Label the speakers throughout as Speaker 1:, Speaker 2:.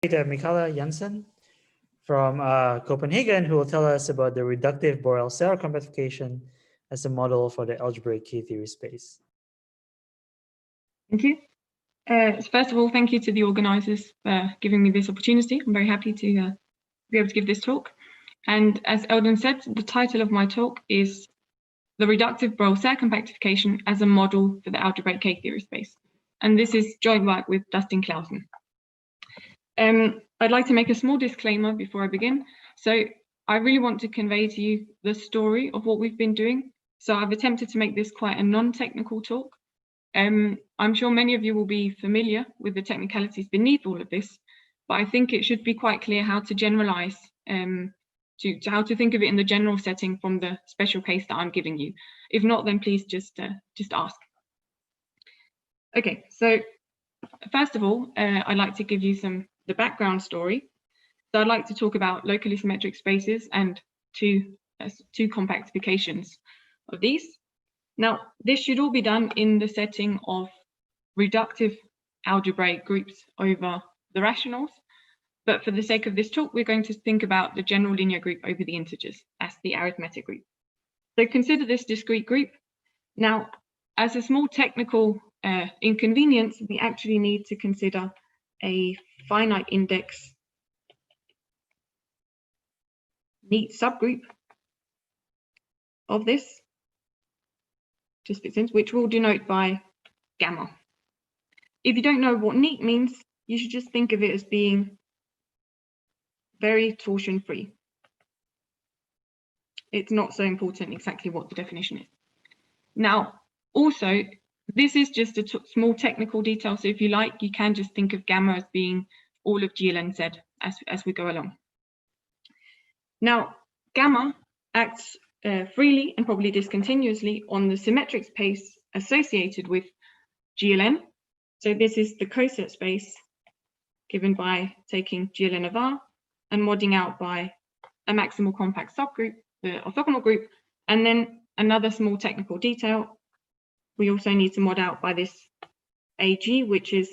Speaker 1: Mikala Jansen from Copenhagen, who will tell us about the reductive BorelSerre compactification as a model for the algebraic Ktheory space.
Speaker 2: Thank you. First of all, thank you to the organizers for giving me this opportunity. I'm very happy to be able to give this talk. And as Eldon said, the title of my talk is the reductive BorelSerre compactification as a model for the algebraic Ktheory space. And this is joint work with Dustin Clausen. I'd like to make a small disclaimer before I begin. So I really want to convey to you the story of what we've been doing. So I've attempted to make this quite a non-technical talk. I'm sure many of you will be familiar with the technicalities beneath all of this, but I think it should be quite clear how to generalize, to how to think of it in the general setting from the special case that I'm giving you. If not, then please just ask. Okay, so first of all, I'd like to give you the background story. So I'd like to talk about locally symmetric spaces and two compactifications of these. Now, this should all be done in the setting of reductive algebraic groups over the rationals. But for the sake of this talk, we're going to think about the general linear group over the integers as the arithmetic group. So consider this discrete group. Now, as a small technical inconvenience, we actually need to consider a finite index neat subgroup of this, just fits in, which we'll denote by gamma. If you don't know what neat means, you should just think of it as being very torsion-free. It's not so important exactly what the definition is. Now, also, this is just a small technical detail, so if you like, you can just think of gamma as being all of GLNZ as we go along. Now, gamma acts freely and probably discontinuously on the symmetric space associated with GLN. So this is the coset space given by taking GLN of R and modding out by a maximal compact subgroup, the orthogonal group, and then another small technical detail. We also need to mod out by this AG, which is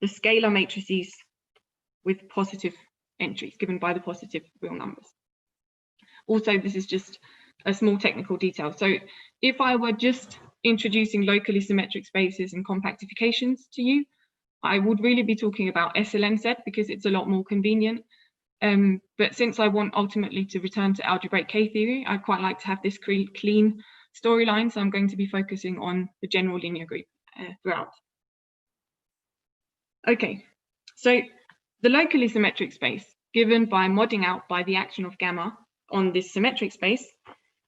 Speaker 2: the scalar matrices with positive entries given by the positive real numbers. Also, this is just a small technical detail. So if I were just introducing locally symmetric spaces and compactifications to you, I would really be talking about SLNZ because it's a lot more convenient. But since I want ultimately to return to algebraic K-theory, I'd quite like to have this clean storyline, so I'm going to be focusing on the general linear group throughout. Okay, so the locally symmetric space given by modding out by the action of gamma on this symmetric space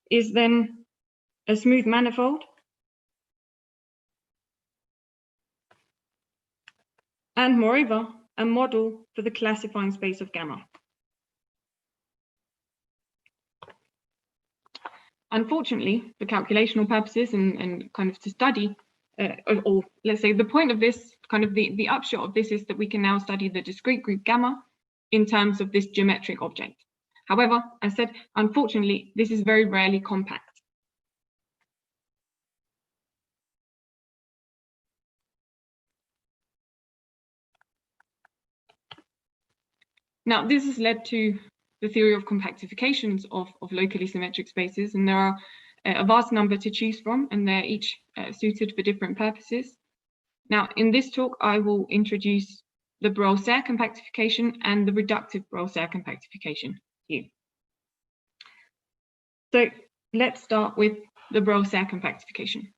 Speaker 2: is then a smooth manifold and moreover a model for the classifying space of gamma. Unfortunately, for calculational purposes and kind of to study, or let's say the point of this, kind of the upshot of this is that we can now study the discrete group gamma in terms of this geometric object. However, as said, unfortunately, this is very rarely compact. Now, this has led to the theory of compactifications of locally symmetric spaces, and there are a vast number to choose from, and they're each suited for different purposes. Now, in this talk, I will introduce the BorelSerre compactification and the reductive BorelSerre compactification here. So let's start with the BorelSerre compactification.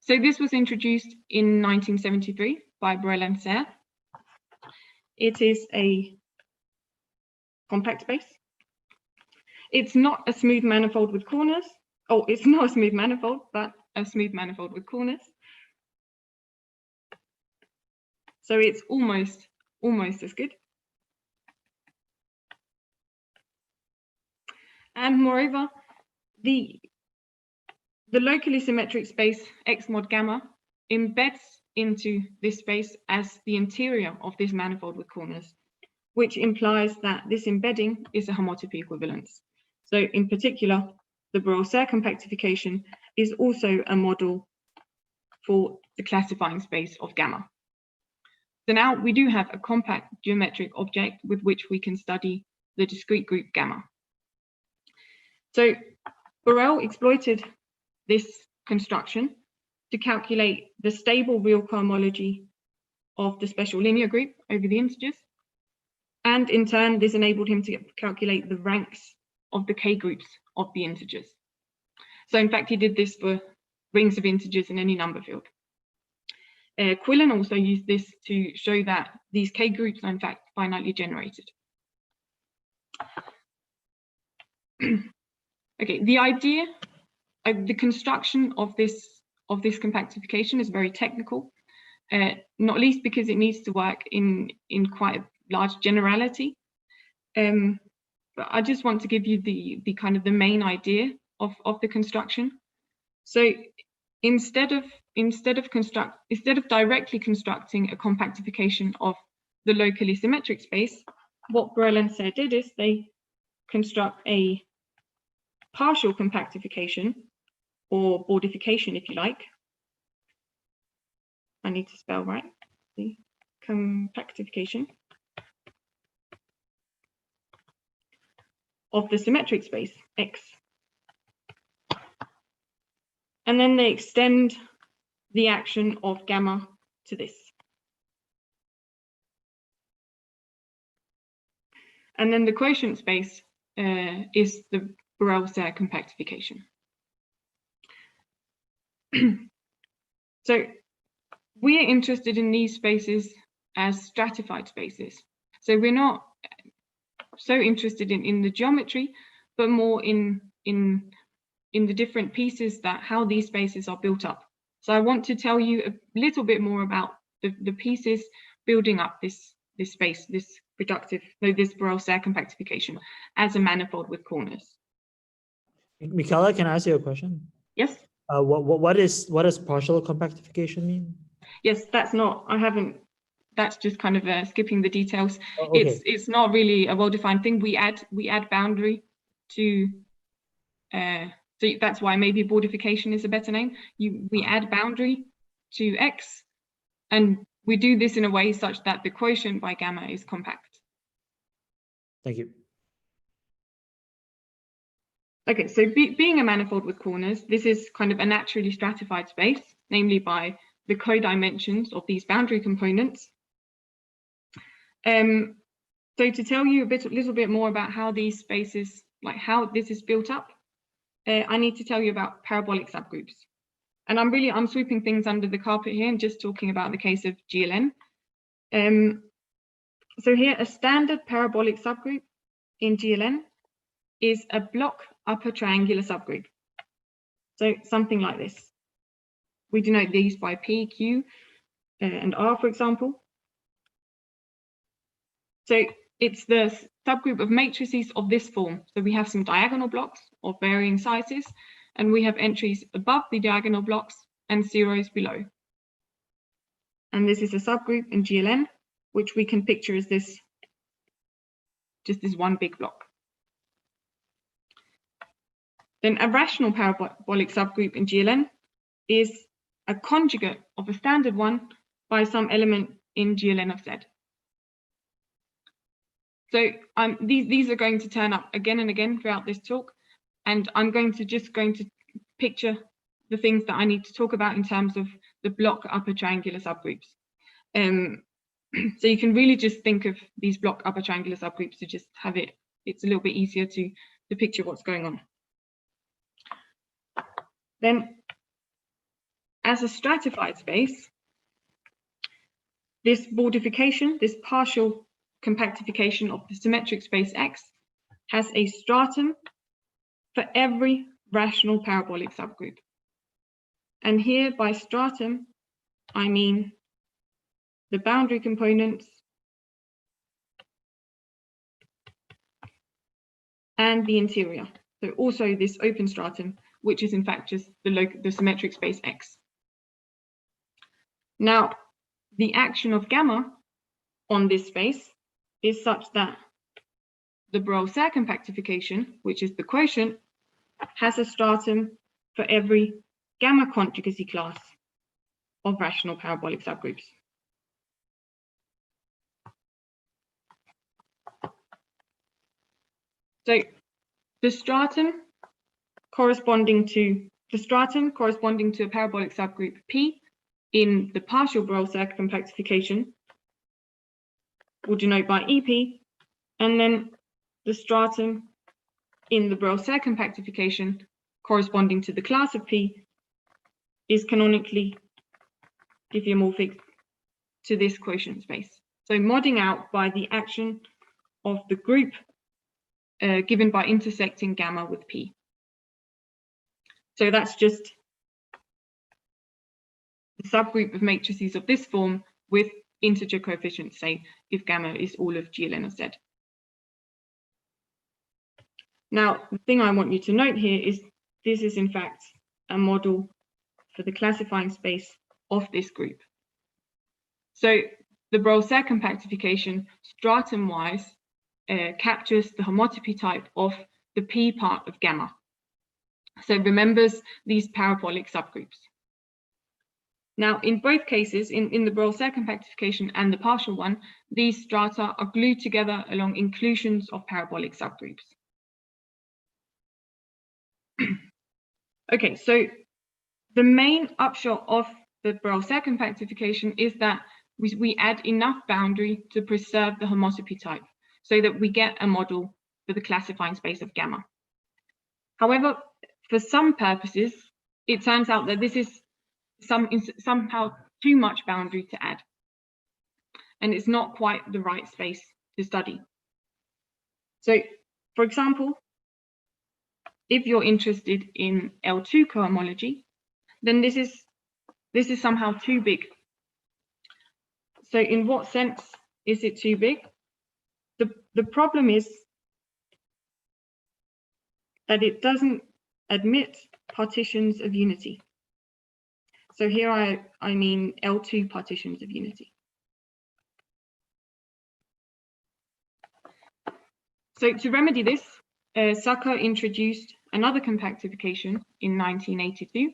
Speaker 2: So this was introduced in 1973 by Borel and Serre. It is a compact space. It's not a smooth manifold with corners. Oh, it's not a smooth manifold, but a smooth manifold with corners. So it's almost as good. And moreover, the locally symmetric space X mod gamma embeds into this space as the interior of this manifold with corners, which implies that this embedding is a homotopy equivalence. So in particular, the BorelSerre compactification is also a model for the classifying space of gamma. So now we do have a compact geometric object with which we can study the discrete group gamma. So Borel exploited this construction to calculate the stable real cohomology of the special linear group over the integers. And in turn, this enabled him to calculate the ranks of the k groups of the integers. So in fact, he did this for rings of integers in any number field. Quillen also used this to show that these k groups are in fact finitely generated. Okay, the idea of the construction of this compactification is very technical, not least because it needs to work in quite a large generality. But I just want to give you the kind of the main idea of the construction. So instead of directly constructing a compactification of the locally symmetric space, what Borel and Serre did is they construct a partial compactification, or bordification if you like. I need to spell right, the compactification of the symmetric space X. And then they extend the action of gamma to this. And then the quotient space is the BorelSerre compactification. So we are interested in these spaces as stratified spaces. So we're not so interested in the geometry, but more in the different pieces that how these spaces are built up. So I want to tell you a little bit more about the pieces building up this space, this BorelSerre compactification as a manifold with corners.
Speaker 1: Mikala, can I ask you a question?
Speaker 2: Yes.
Speaker 1: What does partial compactification mean?
Speaker 2: Yes, that's just kind of skipping the details.
Speaker 1: Oh, okay.
Speaker 2: It's not really a well-defined thing. We add boundary to so that's why maybe bordification is a better name. We add boundary to X, and we do this in a way such that the quotient by gamma is compact.
Speaker 1: Thank you.
Speaker 2: Okay, so being a manifold with corners, this is kind of a naturally stratified space, namely by the codimensions of these boundary components. So to tell you a little bit more about how these spaces, like how this is built up, I need to tell you about parabolic subgroups. And I'm sweeping things under the carpet here and just talking about the case of GLN. So here, a standard parabolic subgroup in GLN is a block upper triangular subgroup. So something like this. We denote these by P, Q, and R, for example. So it's the subgroup of matrices of this form. So we have some diagonal blocks of varying sizes, and we have entries above the diagonal blocks and zeros below. And this is a subgroup in GLN, which we can picture as this, just this one big block. Then a rational parabolic subgroup in GLN is a conjugate of a standard one by some element in GLN of Z. So these are going to turn up again and again throughout this talk, and I'm going to picture the things that I need to talk about in terms of the block upper triangular subgroups. So you can really just think of these block upper triangular subgroups to just have it's a little bit easier to picture what's going on. Then, as a stratified space, this bordification, this partial compactification of the symmetric space X, has a stratum for every rational parabolic subgroup. And here by stratum, I mean the boundary components and the interior. So also this open stratum, which is in fact just the symmetric space X. Now, the action of gamma on this space is such that the BorelSerre compactification, which is the quotient, has a stratum for every gamma conjugacy class of rational parabolic subgroups. So the stratum corresponding to a parabolic subgroup P in the partial BorelSerre compactification will denote by EP, and then the stratum in the BorelSerre compactification corresponding to the class of P is canonically diffeomorphic to this quotient space. So modding out by the action of the group given by intersecting gamma with P. So that's just the subgroup of matrices of this form with integer coefficients, say if gamma is all of GLN of Z. Now, the thing I want you to note here is this is in fact a model for the classifying space of this group. So the BorelSerre compactification stratum-wise captures the homotopy type of the P part of gamma. So it remembers these parabolic subgroups. Now, in both cases, in the BorelSerre compactification and the partial one, these strata are glued together along inclusions of parabolic subgroups. Okay, so the main upshot of the BorelSerre compactification is that we add enough boundary to preserve the homotopy type so that we get a model for the classifying space of gamma. However, for some purposes, it turns out that this is somehow too much boundary to add, and it's not quite the right space to study. So, for example, if you're interested in L2 cohomology, then this is somehow too big. So in what sense is it too big? The problem is that it doesn't admit partitions of unity. So here I mean L2 partitions of unity. So to remedy this, Zucker introduced another compactification in 1982,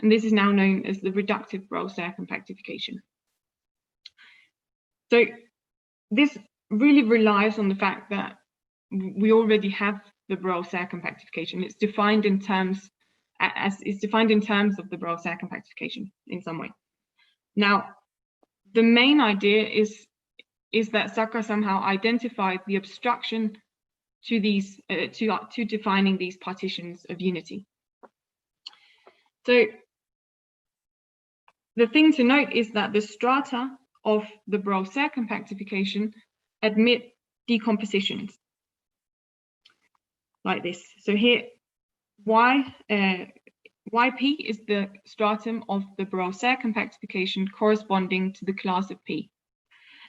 Speaker 2: and this is now known as the reductive BorelSerre compactification. So this really relies on the fact that we already have the BorelSerre compactification. It's defined in terms of the BorelSerre compactification in some way. Now, the main idea is that Zucker somehow identified the obstruction to these to defining these partitions of unity. So the thing to note is that the strata of the BorelSerre compactification admit decompositions like this. So here, YP is the stratum of the BorelSerre compactification corresponding to the class of P.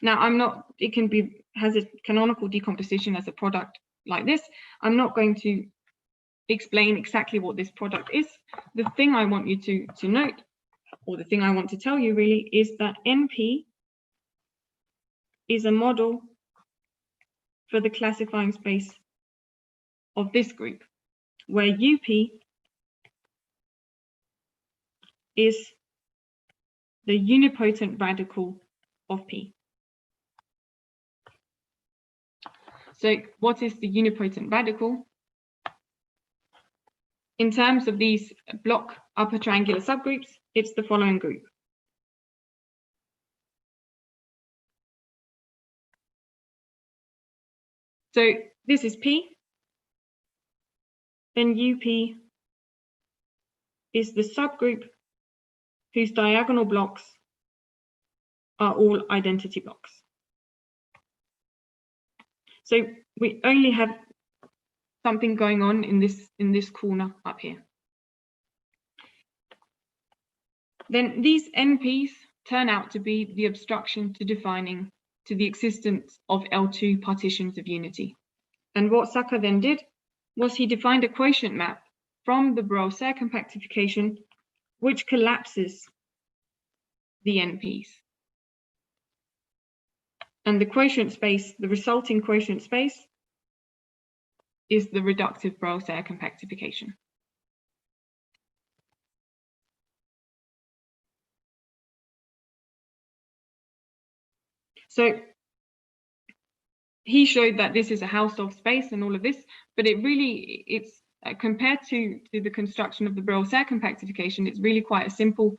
Speaker 2: Now, it has a canonical decomposition as a product like this. I'm not going to explain exactly what this product is. The thing I want you to note, or the thing I want to tell you really, is that NP is a model for the classifying space of this group, where UP is the unipotent radical of P. So what is the unipotent radical? In terms of these block upper triangular subgroups, it's the following group. So this is P, then UP is the subgroup whose diagonal blocks are all identity blocks. So we only have something going on in this corner up here. Then these NPs turn out to be the obstruction to the existence of L2 partitions of unity. And what Zucker then did was he defined a quotient map from the BorelSerre compactification which collapses the NPs. And the quotient space, the resulting quotient space, is the reductive BorelSerre compactification. So he showed that this is a Hausdorff space and all of this, but it's compared to the construction of the BorelSerre compactification, it's really quite a simple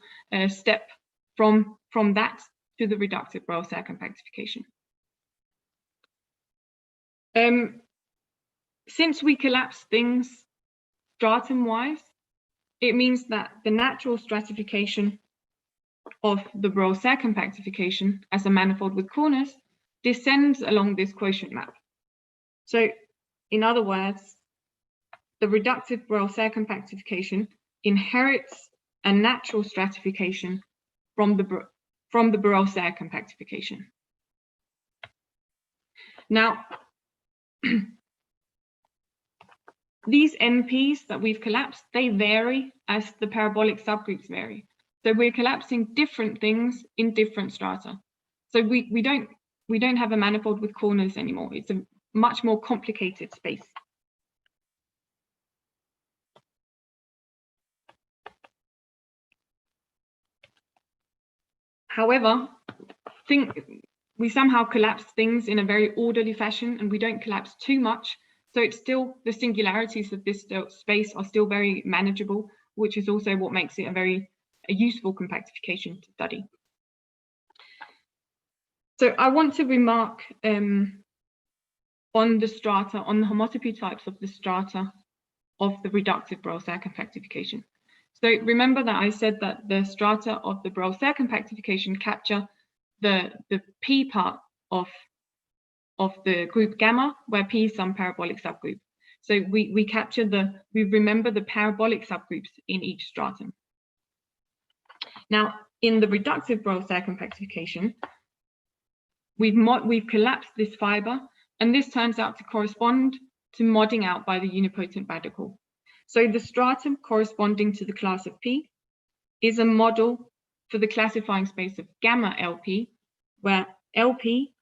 Speaker 2: step from that to the reductive BorelSerre compactification. Since we collapse things stratum-wise, it means that the natural stratification of the BorelSerre compactification as a manifold with corners descends along this quotient map. So, in other words, the reductive BorelSerre compactification inherits a natural stratification from the BorelSerre compactification. Now, these NPs that we've collapsed, they vary as the parabolic subgroups vary. So we're collapsing different things in different strata. So we don't have a manifold with corners anymore. It's a much more complicated space. However, we somehow collapse things in a very orderly fashion, and we don't collapse too much. So it's still, the singularities of this space are still very manageable, which is also what makes it a useful compactification to study. So I want to remark on the strata, on the homotopy types of the strata of the reductive BorelSerre compactification. So remember that I said that the strata of the BorelSerre compactification capture the P part of the group gamma, where P is some parabolic subgroup. So we remember the parabolic subgroups in each stratum. Now, in the reductive BorelSerre compactification, we've collapsed this fiber, and this turns out to correspond to modding out by the unipotent radical. So the stratum corresponding to the class of P is a model for the classifying space of gamma LP, where LP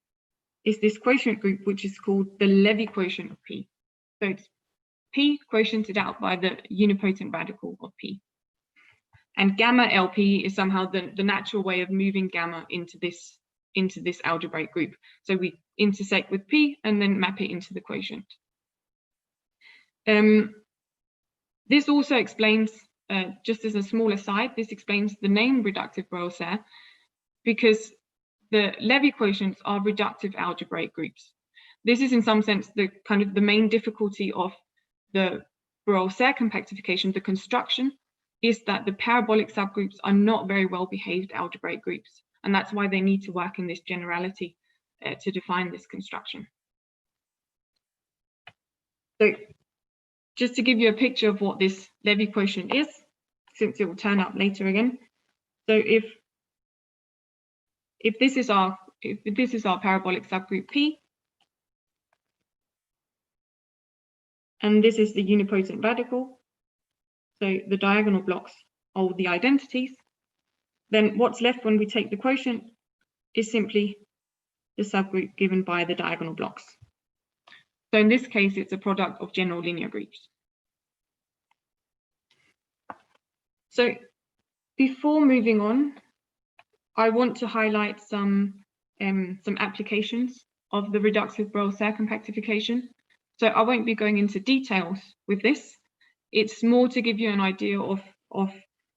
Speaker 2: is this quotient group, which is called the Levy quotient of P. So it's P quotiented out by the unipotent radical of P. And gamma LP is somehow the natural way of moving gamma into this algebraic group. So we intersect with P and then map it into the quotient. This also explains, just as a small aside, this explains the name reductive BorelSerre, because the Levy quotients are reductive algebraic groups. This is in some sense the main difficulty of the BorelSerre compactification, the construction, is that the parabolic subgroups are not very well behaved algebraic groups. And that's why they need to work in this generality to define this construction. So just to give you a picture of what this Levy quotient is, since it will turn up later again. So if this is our parabolic subgroup P, and this is the unipotent radical, so the diagonal blocks are the identities, then what's left when we take the quotient is simply the subgroup given by the diagonal blocks. So in this case, it's a product of general linear groups. So before moving on, I want to highlight some applications of the reductive BorelSerre compactification. So I won't be going into details with this. It's more to give you an idea of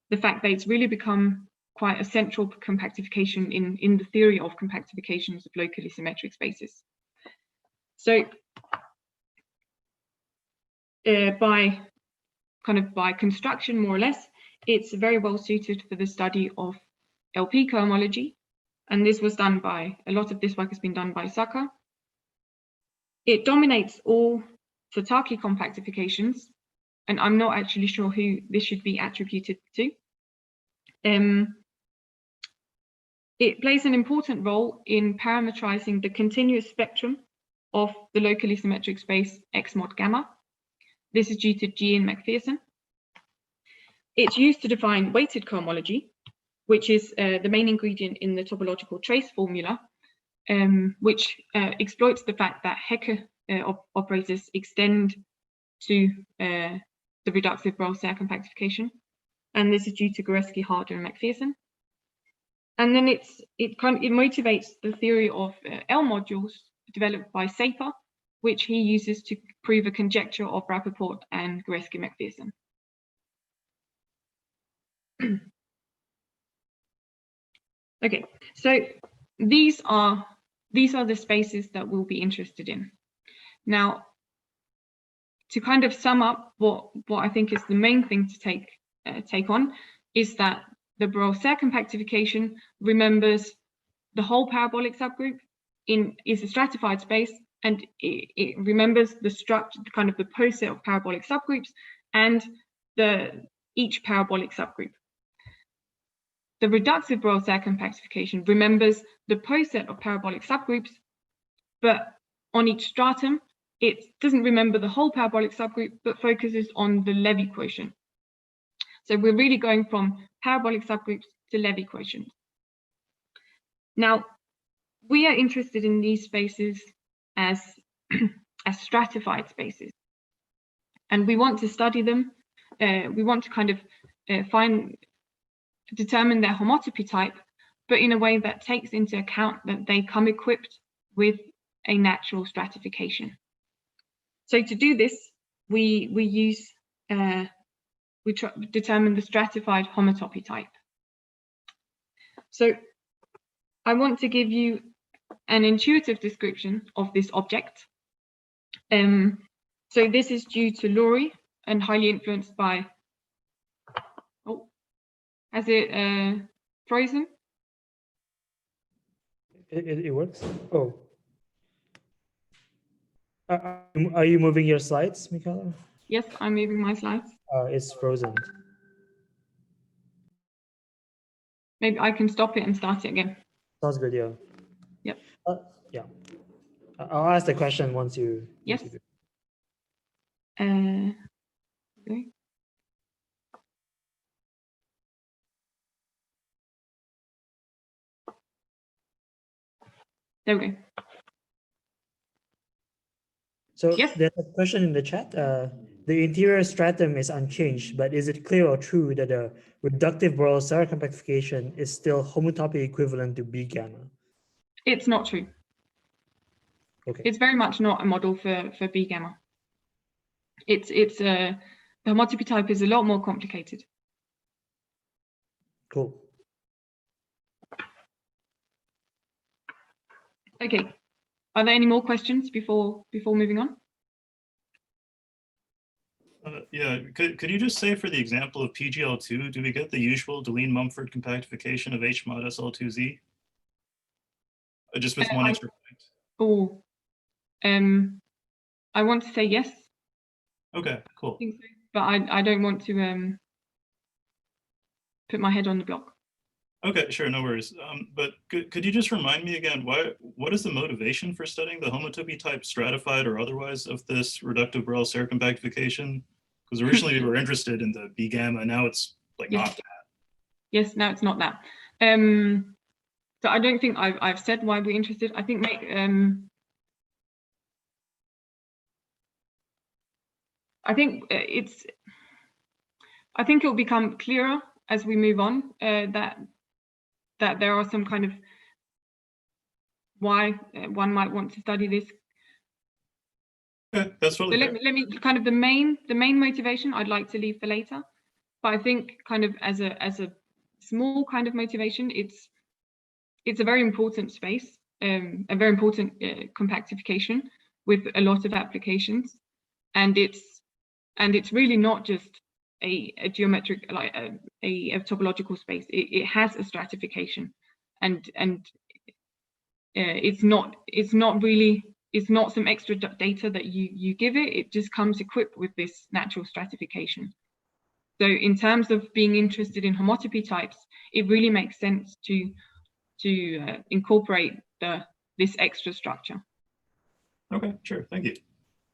Speaker 2: the fact that it's really become quite a central compactification in the theory of compactifications of locally symmetric spaces. So by construction, more or less, it's very well suited for the study of LP cohomology, and this was done by, a lot of this work has been done by Zucker. It dominates all Satake compactifications, and I'm not actually sure who this should be attributed to. It plays an important role in parametrizing the continuous spectrum of the locally symmetric space X mod gamma. This is due to G and McPherson. It's used to define weighted cohomology, which is the main ingredient in the topological trace formula, which exploits the fact that Hecke operators extend to the reductive BorelSerre compactification. And this is due to Goreski, Harder, and McPherson. And then it motivates the theory of L modules developed by Serre, which he uses to prove a conjecture of Rappaport and Goreski-McPherson. Okay, so these are the spaces that we'll be interested in. Now, to kind of sum up what I think is the main thing to take on is that the BorelSerre compactification remembers the whole parabolic subgroup is a stratified space, and it remembers the structure, kind of the poset of parabolic subgroups and each parabolic subgroup. The reductive BorelSerre compactification remembers the poset of parabolic subgroups, but on each stratum, it doesn't remember the whole parabolic subgroup, but focuses on the Levy quotient. So we're really going from parabolic subgroups to Levy quotients. Now, we are interested in these spaces as stratified spaces, and we want to study them. We want to kind of determine their homotopy type, but in a way that takes into account that they come equipped with a natural stratification. So to do this, we determine the stratified homotopy type. So I want to give you an intuitive description of this object. So this is due to Laurie and highly influenced by, has it frozen?
Speaker 1: It works. Oh. Are you moving your slides, Mikala?
Speaker 2: Yes, I'm moving my slides.
Speaker 1: It's frozen.
Speaker 2: Maybe I can stop it and start it again.
Speaker 1: Sounds good, yeah.
Speaker 2: Yep.
Speaker 1: Yeah. I'll ask the question once you.
Speaker 2: Yes.
Speaker 1: Okay.
Speaker 2: There we go.
Speaker 1: So
Speaker 2: yes.
Speaker 1: There's a question in the chat. The interior stratum is unchanged, but is it clear or true that a reductive BorelSerre compactification is still homotopy equivalent to B gamma?
Speaker 2: It's not true.
Speaker 1: Okay.
Speaker 2: It's very much not a model for B gamma. The homotopy type is a lot more complicated.
Speaker 1: Cool.
Speaker 2: Okay. Are there any more questions before moving on?
Speaker 3: Yeah, could you just say for the example of PGL2, do we get the usual Deligne-Mumford compactification of H mod SL2Z? Just with one extra point.
Speaker 2: Oh, I want to say yes.
Speaker 3: Okay, cool.
Speaker 2: I think so, but I don't want to put my head on the block.
Speaker 3: Okay, sure, no worries. But could you just remind me again, what is the motivation for studying the homotopy type stratified or otherwise of this reductive BorelSerre compactification? Because originally we were interested in the B gamma, now it's like not that.
Speaker 2: Yes, now it's not that. So I don't think I've said why we're interested. I think I think it will become clearer as we move on that there are some kind of why one might want to study this.
Speaker 3: Okay, that's totally fair.
Speaker 2: Let me kind of the main motivation I'd like to leave for later, but I think kind of as a small kind of motivation, it's a very important space, a very important compactification with a lot of applications, and it's really not just a geometric, like a topological space. It has a stratification, and it's not some extra data that you give it. It just comes equipped with this natural stratification. So in terms of being interested in homotopy types, it really makes sense to incorporate this extra structure.
Speaker 3: Okay, sure, thank you.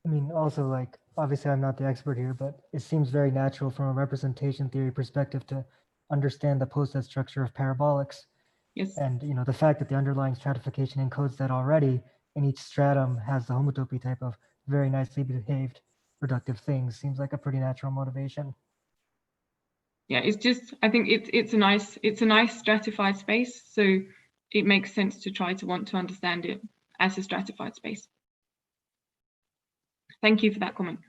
Speaker 4: I mean, also, like, obviously I'm not the expert here, but it seems very natural from a representation theory perspective to understand the poset structure of parabolics.
Speaker 2: Yes.
Speaker 4: And, you know, the fact that the underlying stratification encodes that already, and each stratum has the homotopy type of very nicely behaved reductive things seems like a pretty natural motivation.
Speaker 2: Yeah, it's just, I think it's a nice stratified space, so it makes sense to try to want to understand it. as a stratified space. Thank you for that comment.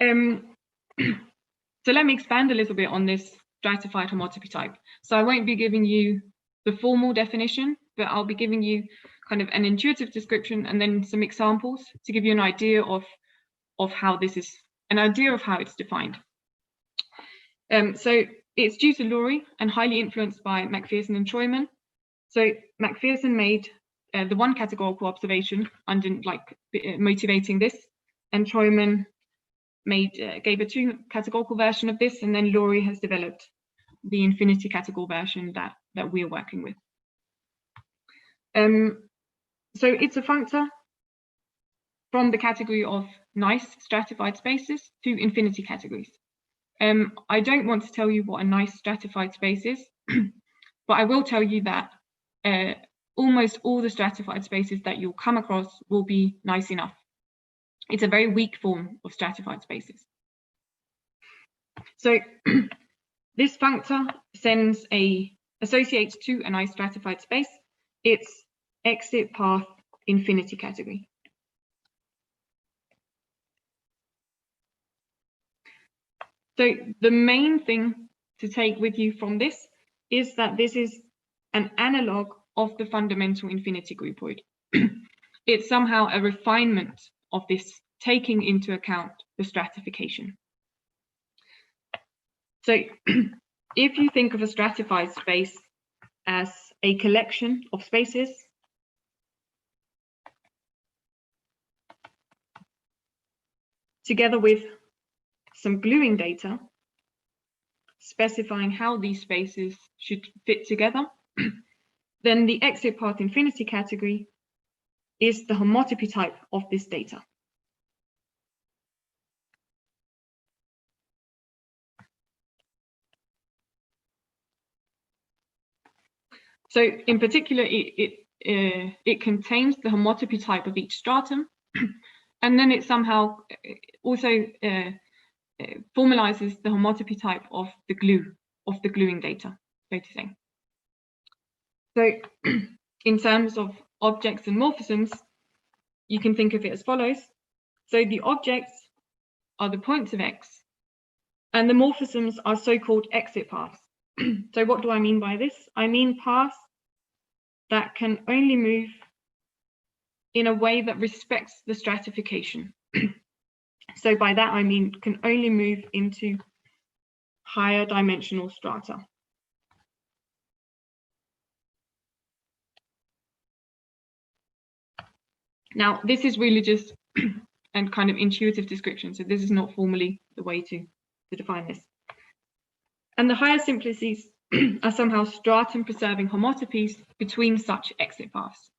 Speaker 2: So let me expand a little bit on this stratified homotopy type. So I won't be giving you the formal definition, but I'll be giving you kind of an intuitive description and then some examples to give you an idea of how this is, an idea of how it's defined. So it's due to Lurie and highly influenced by McPherson and Troyman. So McPherson made the one categorical observation under motivating this, and Troyman gave a two categorical version of this, and then Lurie has developed the infinity categorical version that we're working with. So it's a functor from the category of nice stratified spaces to infinity categories. I don't want to tell you what a nice stratified space is, but I will tell you that almost all the stratified spaces that you'll come across will be nice enough. It's a very weak form of stratified spaces. So this functor associates to a nice stratified space its exit path infinity category. So the main thing to take with you from this is that this is an analog of the fundamental infinity groupoid. It's somehow a refinement of this, taking into account the stratification. So if you think of a stratified space as a collection of spaces together with some gluing data specifying how these spaces should fit together, then the exit path infinity category is the homotopy type of this data. So in particular, it contains the homotopy type of each stratum, and then it somehow also formalizes the homotopy type of the gluing data, so to say. So in terms of objects and morphisms, you can think of it as follows. So the objects are the points of X, and the morphisms are so-called exit paths. So what do I mean by this? I mean paths that can only move in a way that respects the stratification. So by that I mean can only move into higher dimensional strata. Now this is really just a kind of intuitive description, so this is not formally the way to define this. And the higher simplices are somehow stratum preserving homotopies between such exit paths.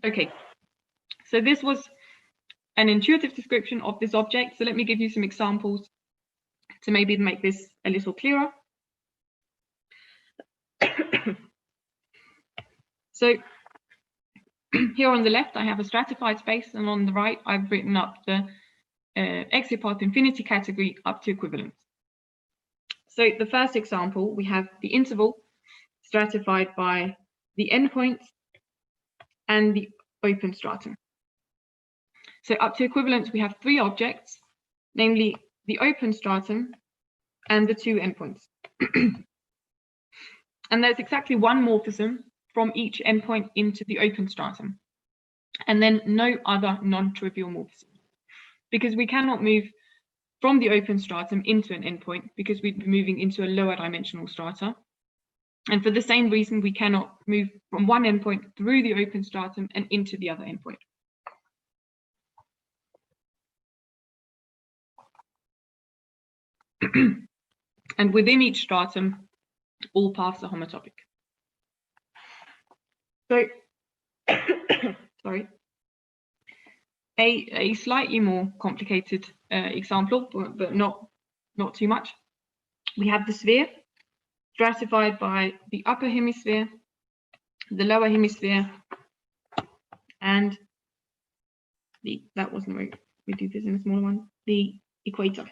Speaker 2: Okay, so this was an intuitive description of this object. So let me give you some examples to maybe make this a little clearer. So here on the left, I have a stratified space, and on the right, I've written up the exit path infinity category up to equivalence. So the first example, we have the interval stratified by the endpoints and the open stratum. So up to equivalence, we have three objects, namely the open stratum and the two endpoints. And there's exactly one morphism from each endpoint into the open stratum, and then no other non-trivial morphism, because we cannot move from the open stratum into an endpoint because we'd be moving into a lower dimensional strata. And for the same reason, we cannot move from one endpoint through the open stratum and into the other endpoint. And within each stratum, all paths are homotopic. So, sorry, a slightly more complicated example, but not too much. We have the sphere stratified by the upper hemisphere, the lower hemisphere, and that wasn't right. We do this in a smaller one, the equator.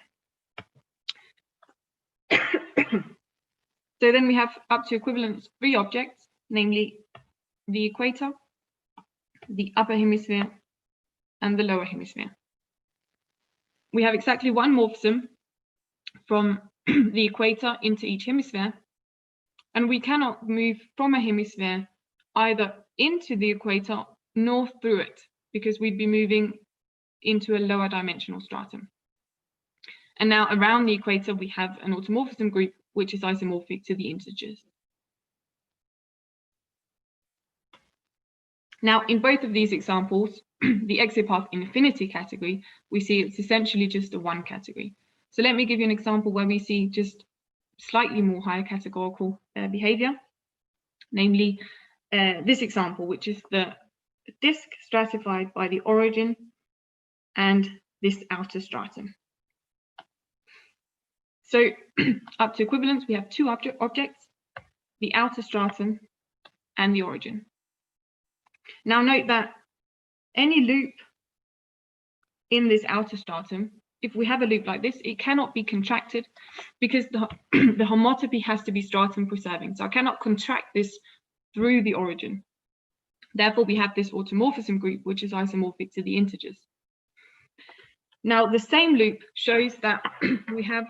Speaker 2: So then we have up to equivalence 3 objects, namely the equator, the upper hemisphere, and the lower hemisphere. We have exactly 1 morphism from the equator into each hemisphere, and we cannot move from a hemisphere either into the equator nor through it, because we'd be moving into a lower dimensional stratum. And now around the equator, we have an automorphism group, which is isomorphic to the integers. Now, in both of these examples, the exit path infinity category, we see it's essentially just a 1 category. So let me give you an example where we see just slightly more higher categorical behavior, namely this example, which is the disk stratified by the origin and this outer stratum. So up to equivalence, we have 2 objects, the outer stratum and the origin. Now note that any loop in this outer stratum, if we have a loop like this, it cannot be contracted because the homotopy has to be stratum preserving. So I cannot contract this through the origin. Therefore, we have this automorphism group, which is isomorphic to the integers. Now, the same loop shows that we have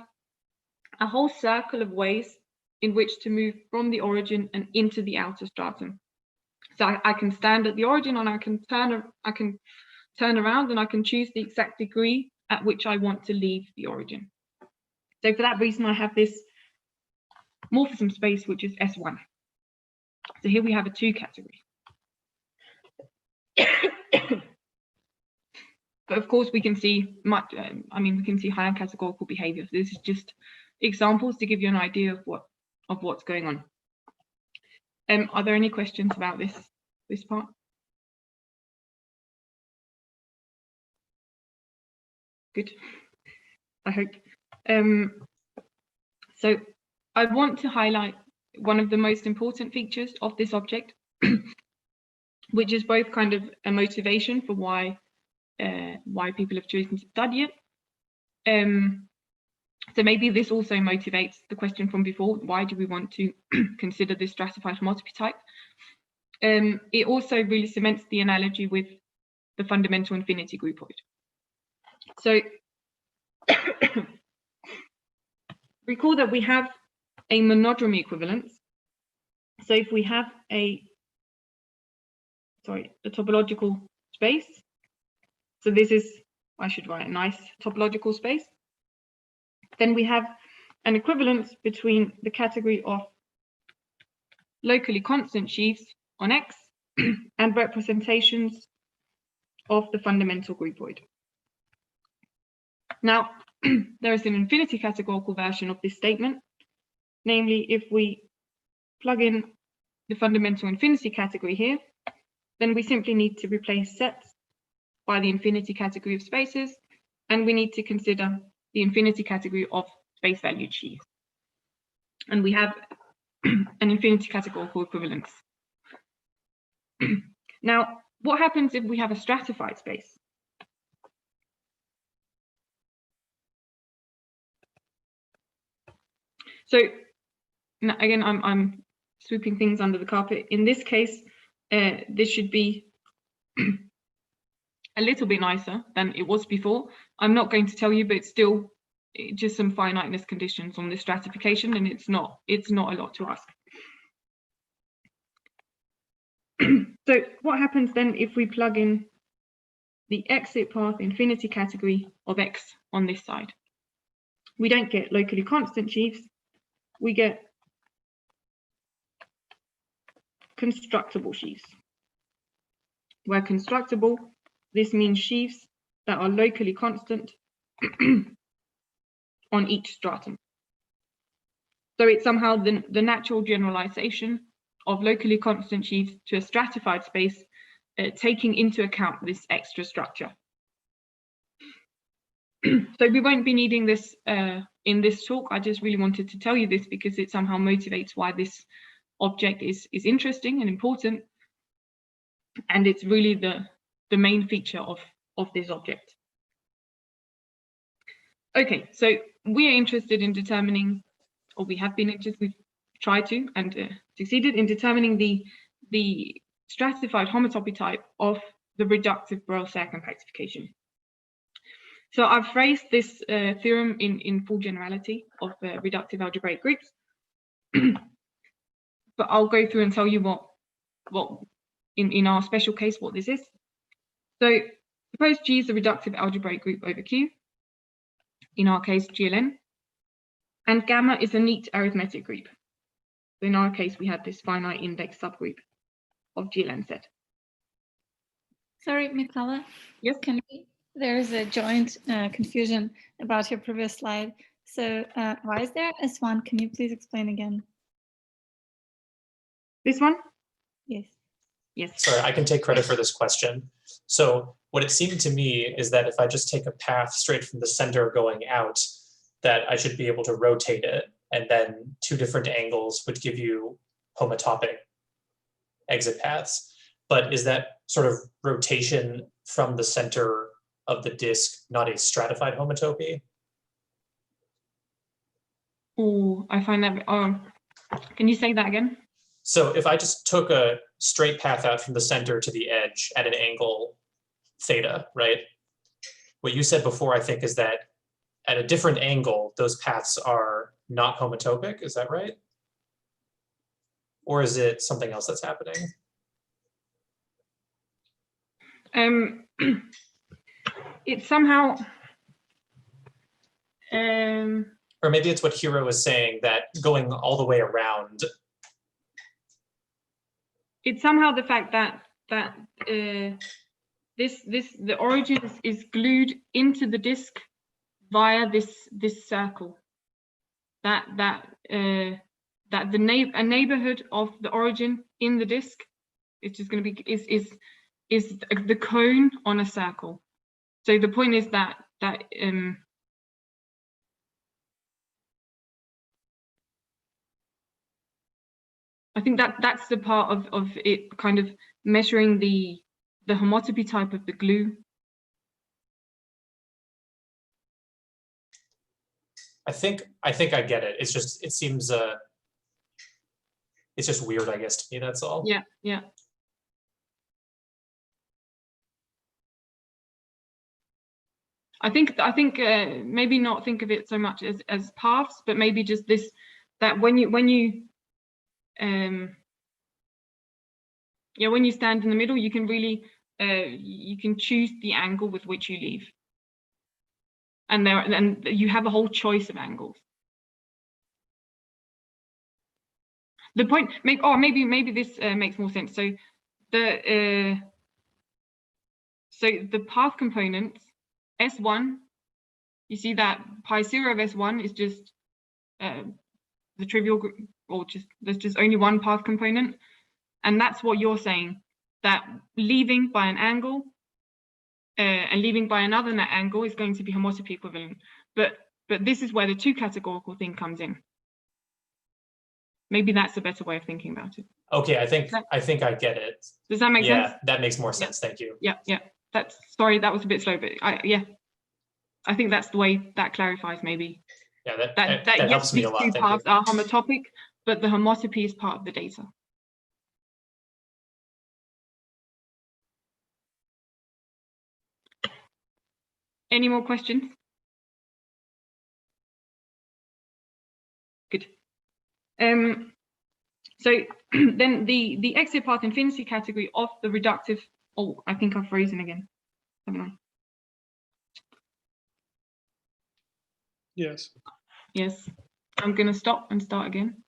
Speaker 2: a whole circle of ways in which to move from the origin and into the outer stratum. So I can stand at the origin and I can turn around and I can choose the exact degree at which I want to leave the origin. So for that reason, I have this morphism space, which is S1. So here we have a 2 category. But of course, we can see much. We can see higher categorical behavior. So this is just examples to give you an idea of what's going on. Are there any questions about this part? Good, I hope. So I want to highlight one of the most important features of this object, which is both kind of a motivation for why people have chosen to study it. So maybe this also motivates the question from before, why do we want to consider this stratified homotopy type? It also really cements the analogy with the fundamental infinity groupoid. So recall that we have a monodromy equivalence. So if we have a topological space, so this is, I should write a nice topological space, then we have an equivalence between the category of locally constant sheaves on X and representations of the fundamental groupoid. Now, there is an infinity categorical version of this statement. Namely, if we plug in the fundamental infinity category here, then we simply need to replace sets by the infinity category of spaces, and we need to consider the infinity category of space valued sheaves. And we have an infinity categorical equivalence. Now, what happens if we have a stratified space? So now, again, I'm sweeping things under the carpet. In this case, this should be a little bit nicer than it was before. I'm not going to tell you, but it's still just some finiteness conditions on this stratification, and it's not a lot to ask. So what happens then if we plug in the exit path infinity category of X on this side? We don't get locally constant sheaves, we get constructible sheaves. Where constructible, this means sheaves that are locally constant on each stratum. So it's somehow the natural generalization of locally constant sheaves to a stratified space, taking into account this extra structure. So we won't be needing this in this talk. I just really wanted to tell you this because it somehow motivates why this object is interesting and important, and it's really the main feature of this object. Okay, so we are interested in determining, or we have been interested, we've tried to and succeeded in determining the stratified homotopy type of the reductive BorelSerre compactification. So I've phrased this theorem in full generality of reductive algebraic groups, but I'll go through and tell you what in our special case what this is. So suppose G is a reductive algebraic group over Q, in our case GLN, and gamma is a neat arithmetic group. So in our case we had this finite index subgroup of GLNZ.
Speaker 5: Sorry, Mikala.
Speaker 2: Yes.
Speaker 5: There's a joint confusion about your previous slide. So why is there S1? Can you please explain again?
Speaker 2: This one?
Speaker 5: Yes.
Speaker 2: Yes.
Speaker 6: Sorry, I can take credit for this question. So what it seemed to me is that if I just take a path straight from the center going out, that I should be able to rotate it, and then two different angles would give you homotopic exit paths. But is that sort of rotation from the center of the disk not a stratified homotopy?
Speaker 2: Oh, I find that. Can you say that again?
Speaker 6: So if I just took a straight path out from the center to the edge at an angle theta, right? What you said before, I think, is that at a different angle, those paths are not homotopic. Is that right? Or is it something else that's happening?
Speaker 2: It's somehow.
Speaker 6: Or maybe it's what Hiro was saying, that going all the way around.
Speaker 2: It's somehow the fact that the origin is glued into the disk via this circle. That a neighborhood of the origin in the disk is just going to be is the cone on a circle. So the point is that I think that's the part of it kind of measuring the homotopy type of the glue.
Speaker 6: I think I get it. It's just, it seems it's just weird, I guess, to me, that's all.
Speaker 2: Yeah, yeah. I think maybe not think of it so much as paths, but maybe just this, that when you stand in the middle, you can really you can choose the angle with which you leave, and you have a whole choice of angles. The point, maybe this makes more sense. So the path components S1, you see that pi 0 of S1 is just the trivial group, or just there's just only one path component, and that's what you're saying, that leaving by an angle and leaving by another net angle is going to be homotopy equivalent. But this is where the two categorical thing comes in. Maybe that's a better way of thinking about it.
Speaker 6: Okay, I think I get it.
Speaker 2: Does that make sense?
Speaker 6: Yeah, that makes more sense. Thank you.
Speaker 2: Yeah. Sorry, that was a bit slow, but I think that's the way that clarifies maybe.
Speaker 6: Yeah, that
Speaker 2: yes,
Speaker 6: helps me a lot.
Speaker 2: These two paths are homotopic, but the homotopy is part of the data. Any more questions? Good. So then the exit path infinity category of the reductive. Oh, I think I've frozen again, haven't I?
Speaker 7: Yes.
Speaker 2: Yes. I'm going to stop and start again.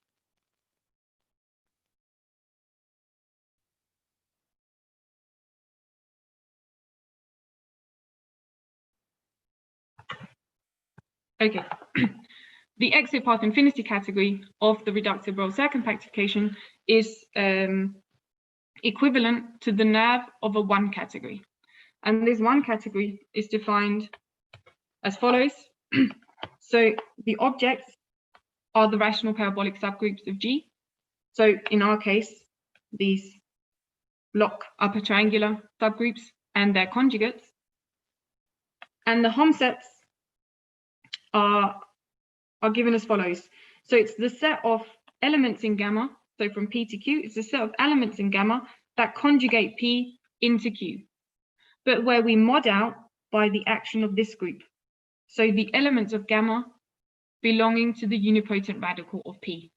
Speaker 2: Okay. The exit path infinity category of the reductive BorelSerre compactification is equivalent to the nerve of a one category. And this one category is defined as follows. So the objects are the rational parabolic subgroups of G. So in our case, these block upper triangular subgroups and their conjugates. And the hom sets are given as follows. So it's the set of elements in gamma, so from P to Q, it's a set of elements in gamma that conjugate P into Q, but where we mod out by the action of this group. So the elements of gamma belonging to the unipotent radical of P.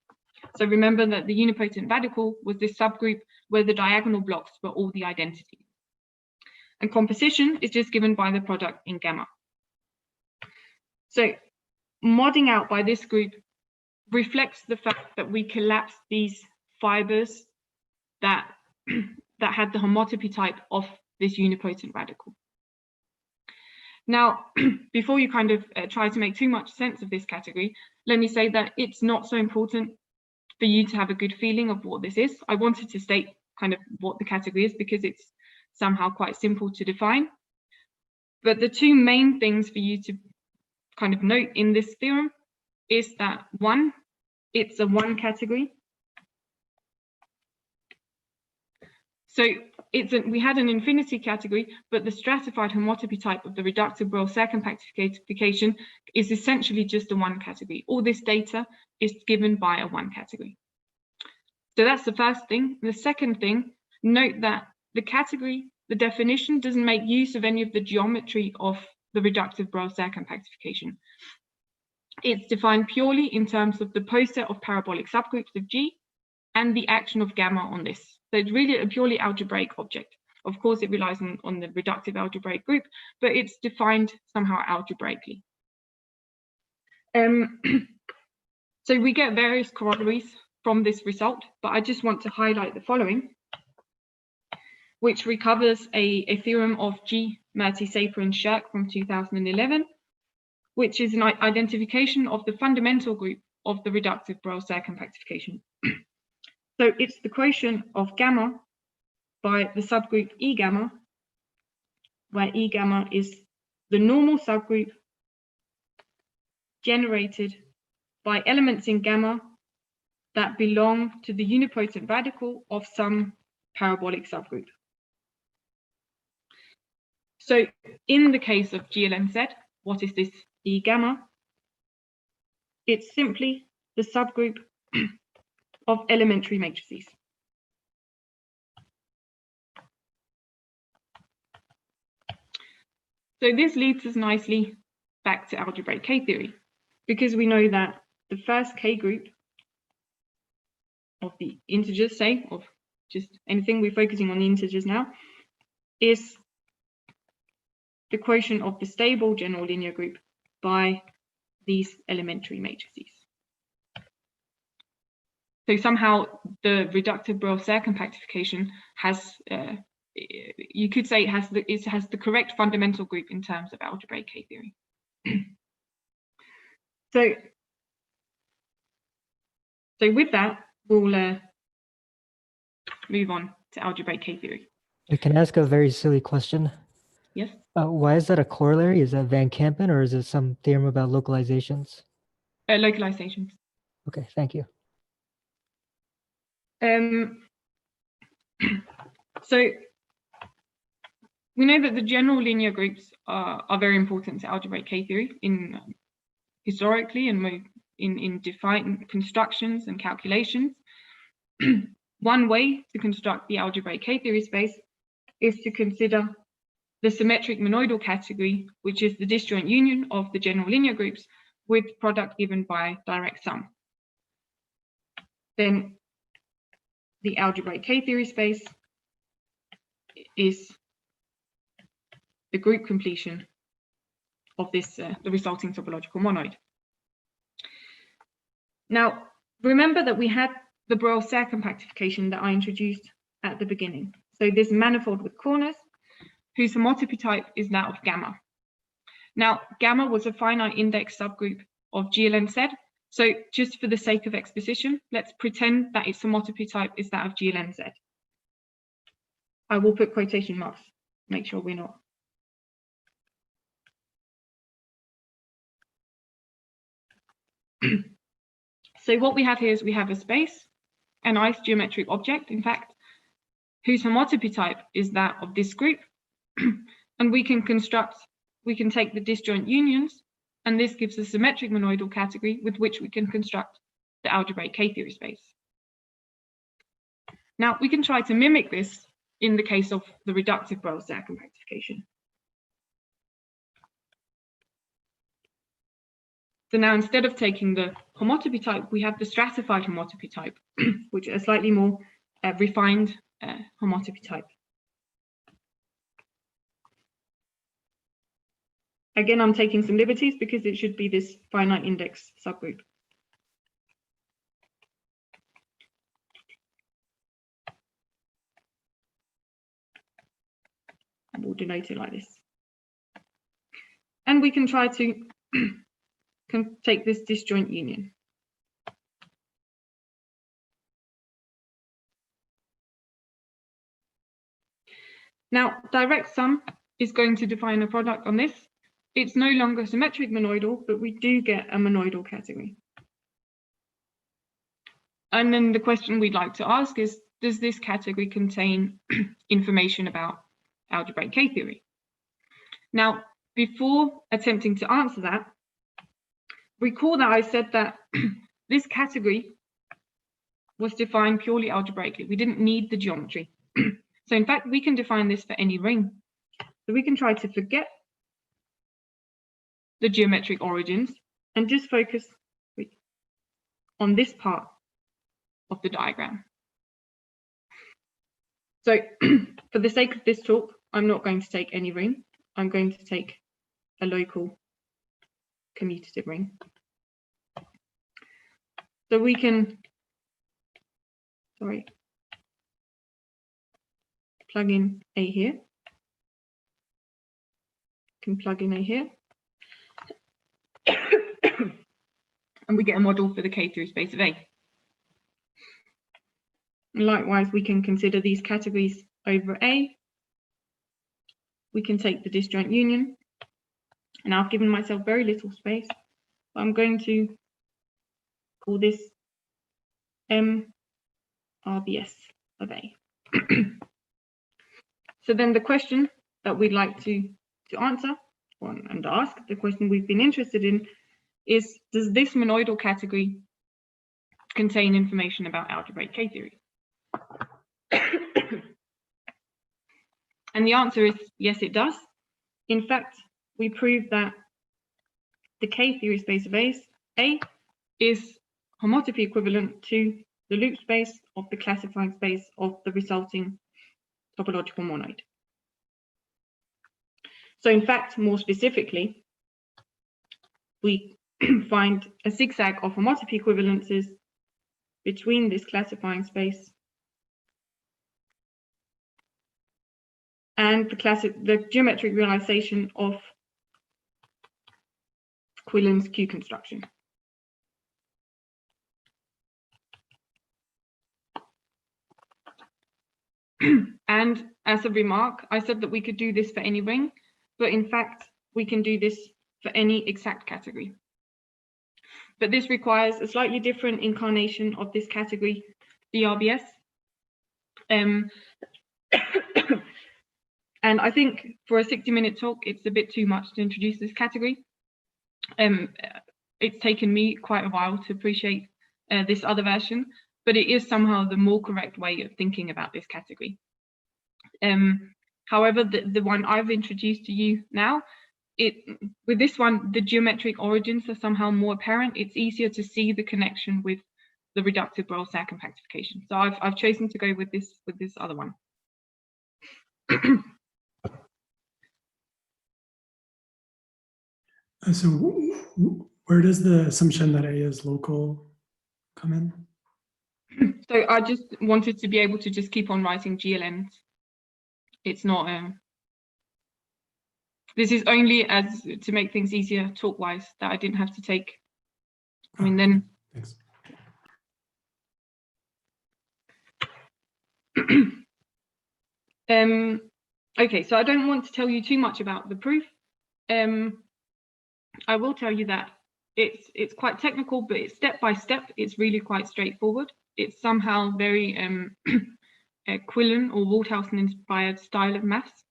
Speaker 2: So remember that the unipotent radical was this subgroup where the diagonal blocks were all the identities. And composition is just given by the product in gamma. So modding out by this group reflects the fact that we collapsed these fibers that, that had the homotopy type of this unipotent radical. Now, before you kind of try to make too much sense of this category, let me say that it's not so important for you to have a good feeling of what this is. I wanted to state kind of what the category is because it's somehow quite simple to define. But the two main things for you to kind of note in this theorem is that one, it's a one category. So we had an infinity category, but the stratified homotopy type of the reductive BorelSerre compactification is essentially just a one category. All this data is given by a one category. So that's the first thing. The second thing, note that the category, the definition doesn't make use of any of the geometry of the reductive BorelSerre compactification. It's defined purely in terms of the poset of parabolic subgroups of G and the action of gamma on this. So it's really a purely algebraic object. Of course, it relies on the reductive algebraic group, but it's defined somehow algebraically. So we get various corollaries from this result, but I just want to highlight the following, which recovers a theorem of G, Murty, Saper, and Shirk from 2011, which is an identification of the fundamental group of the reductive BorelSerre compactification. So it's the quotient of gamma by the subgroup E gamma, where E gamma is the normal subgroup generated by elements in gamma that belong to the unipotent radical of some parabolic subgroup. So in the case of GLNZ, what is this E gamma? It's simply the subgroup of elementary matrices. So this leads us nicely back to algebraic K-theory, because we know that the first K group of the integers, say, of just anything, we're focusing on the integers now, is the quotient of the stable general linear group by these elementary matrices. So somehow the reductive BorelSerre compactification has, you could say it has the correct fundamental group in terms of algebraic K-theory. So with that, we'll move on to algebraic K-theory.
Speaker 4: I can ask a very silly question.
Speaker 2: Yes?
Speaker 4: Why is that a corollary? Is that Van Kampen, or is it some theorem about localizations?
Speaker 2: Localizations.
Speaker 4: Okay, thank you.
Speaker 2: So we know that the general linear groups are very important to algebraic K-theory historically and in defined constructions and calculations. One way to construct the algebraic K-theory space is to consider the symmetric monoidal category, which is the disjoint union of the general linear groups with product given by direct sum. Then the algebraic K-theory space is the group completion of this, the resulting topological monoid. Now, remember that we had the BorelSerre compactification that I introduced at the beginning. So this manifold with corners, whose homotopy type is that of gamma. Now, gamma was a finite index subgroup of GLNZ. So just for the sake of exposition, let's pretend that its homotopy type is that of GLNZ. I will put quotation marks, make sure we're not. So what we have here is we have a space, a nice geometric object, in fact, whose homotopy type is that of this group. And we can take the disjoint unions, and this gives a symmetric monoidal category with which we can construct the algebraic K-theory space. Now, we can try to mimic this in the case of the reductive BorelSerre compactification. So now, instead of taking the homotopy type, we have the stratified homotopy type, which is a slightly more refined homotopy type. Again, I'm taking some liberties because it should be this finite index subgroup. And we'll denote it like this. And we can try to take this disjoint union. Now, direct sum is going to define a product on this. It's no longer symmetric monoidal, but we do get a monoidal category. And then the question we'd like to ask is, does this category contain information about algebraic K-theory? Now, before attempting to answer that, recall that I said that this category was defined purely algebraically. We didn't need the geometry. So in fact, we can define this for any ring. So we can try to forget the geometric origins and just focus on this part of the diagram. So for the sake of this talk, I'm not going to take any ring. I'm going to take a local commutative ring. So we can, plug in A here. Can plug in A here. And we get a model for the K-theory space of A. Likewise, we can consider these categories over A. We can take the disjoint union. And I've given myself very little space. So I'm going to call this M RBS of A. So then the question that we'd like to answer and ask, the question we've been interested in, is does this monoidal category contain information about algebraic K-theory? And the answer is yes, it does. In fact, we proved that the K-theory space of A is homotopy equivalent to the loop space of the classifying space of the resulting topological monoid. So in fact, more specifically, we find a zigzag of homotopy equivalences between this classifying space and the geometric realization of Quillen's Q construction. And as a remark, I said that we could do this for any ring, but in fact, we can do this for any exact category. But this requires a slightly different incarnation of this category, the RBS. And I think for a 60-minute talk, it's a bit too much to introduce this category. It's taken me quite a while to appreciate this other version, but it is somehow the more correct way of thinking about this category. However, the one I've introduced to you now, with this one, the geometric origins are somehow more apparent. It's easier to see the connection with the reductive BorelSerre compactification. So I've chosen to go with this other one.
Speaker 7: So where does the assumption that A is local come in?
Speaker 2: So I just wanted to be able to just keep on writing GLNs. It's not, this is only as to make things easier talk-wise, that I didn't have to take, I mean, then.
Speaker 7: Thanks.
Speaker 2: Okay, so I don't want to tell you too much about the proof. I will tell you that it's quite technical, but it's step by step. It's really quite straightforward. It's somehow very Quillen or Walthausen-inspired style of maths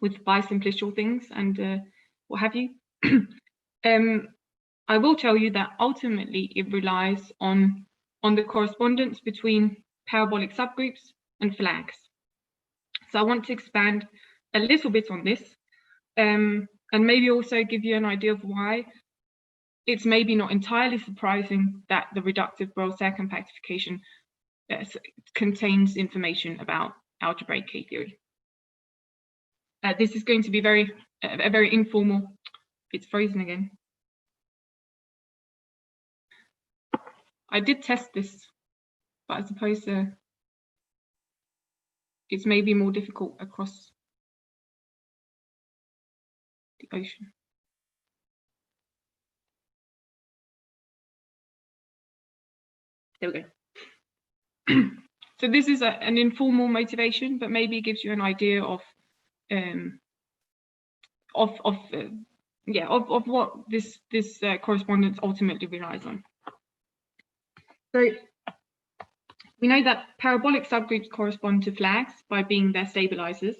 Speaker 2: with bisimplicial things and what have you. I will tell you that ultimately it relies on the correspondence between parabolic subgroups and flags. So I want to expand a little bit on this, and maybe also give you an idea of why it's maybe not entirely surprising that the reductive BorelSerre compactification contains information about algebraic K-theory. This is going to be a very informal. It's frozen again. I did test this, but I suppose it's maybe more difficult across the ocean. There we go. So this is an informal motivation, but maybe it gives you an idea of what this correspondence ultimately relies on. So we know that parabolic subgroups correspond to flags by being their stabilizers.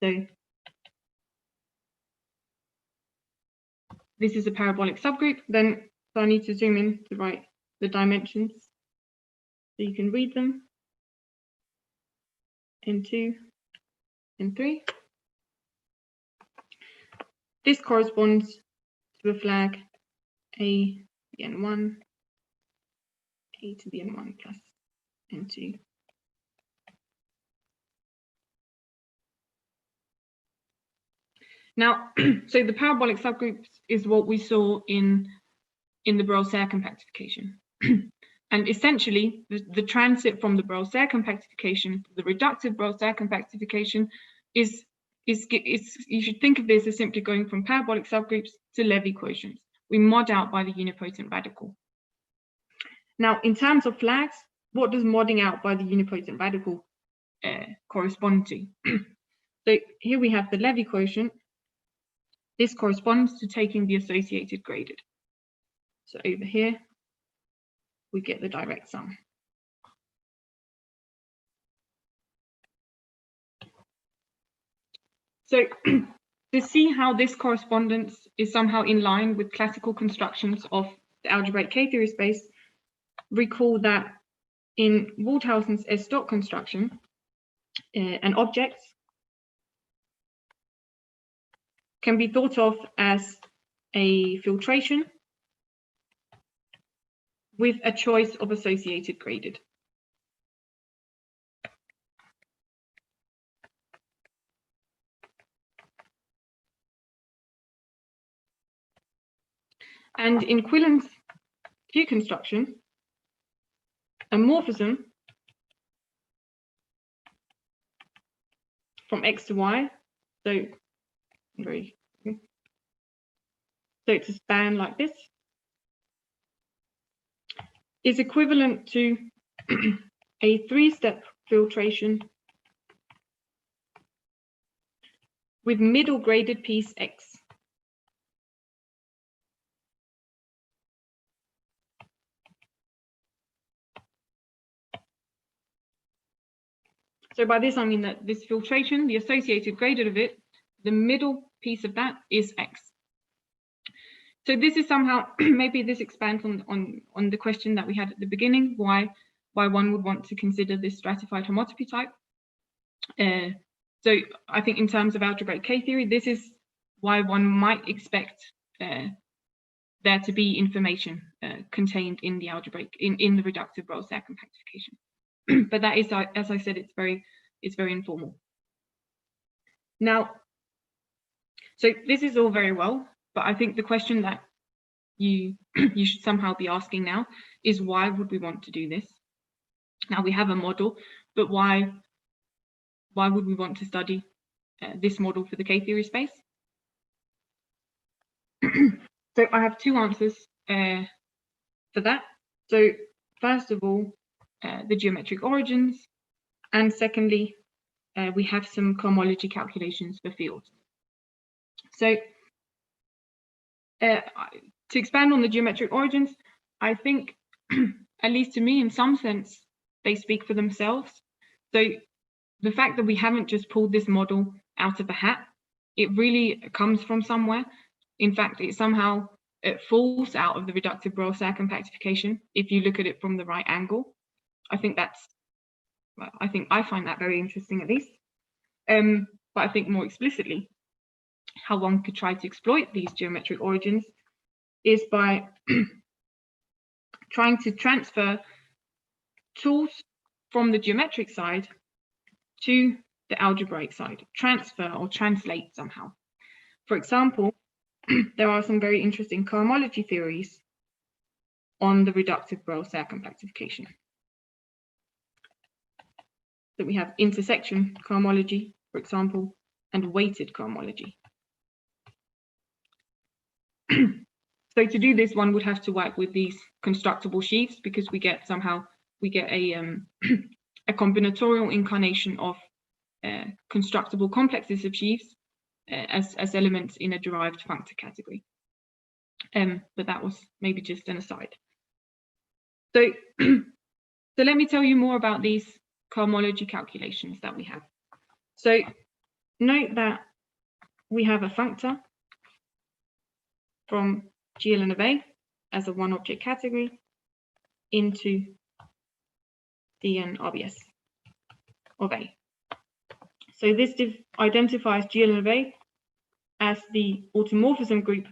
Speaker 2: So this is a parabolic subgroup. Then so I need to zoom in to write the dimensions so you can read them. N2, N3. This corresponds to a flag A to the N1, A to the N1 plus N2. Now, so the parabolic subgroups is what we saw in the BorelSerre compactification. And essentially, the transit from the BorelSerre compactification to the reductive BorelSerre compactification is you should think of this as simply going from parabolic subgroups to Levy quotients. We mod out by the unipotent radical. Now, in terms of flags, what does modding out by the unipotent radical correspond to? So here we have the Levy quotient. This corresponds to taking the associated graded. So over here, we get the direct sum. So to see how this correspondence is somehow in line with classical constructions of the algebraic K-theory space, recall that in Waldhausen's S-dot construction, an object can be thought of as a filtration with a choice of associated graded. And in Quillen's Q construction, a morphism from X to Y, so it's a span like this, is equivalent to a three-step filtration with middle graded piece X. So by this, I mean that this filtration, the associated graded of it, the middle piece of that is X. So this is somehow, maybe this expands on the question that we had at the beginning, why one would want to consider this stratified homotopy type. So I think in terms of algebraic K-theory, this is why one might expect there to be information contained in the algebraic, in the reductive BorelSerre compactification. But that is, as I said, it's very informal. Now, so this is all very well, but I think the question that you should somehow be asking now is, why would we want to do this? Now we have a model, but why would we want to study this model for the K-theory space? So I have two answers for that. So first of all, the geometric origins, and secondly, we have some homology calculations for fields. So to expand on the geometric origins, I think, at least to me, in some sense, they speak for themselves. So the fact that we haven't just pulled this model out of a hat, it really comes from somewhere. In fact, it somehow it falls out of the reductive BorelSerre compactification if you look at it from the right angle. I think that's, well, I find that very interesting at least. But I think more explicitly, how one could try to exploit these geometric origins is by trying to transfer tools from the geometric side to the algebraic side, transfer or translate somehow. For example, there are some very interesting cohomology theories on the reductive BorelSerre compactification. So we have intersection cohomology, for example, and weighted cohomology. So to do this, one would have to work with these constructible sheaves, because we get a a combinatorial incarnation of constructible complexes of sheaves as elements in a derived functor category. But that was maybe just an aside. So, so let me tell you more about these cohomology calculations that we have. So note that we have a functor from GLN of A as a one object category into Dn obvious of A. So this identifies GLN of A as the automorphism group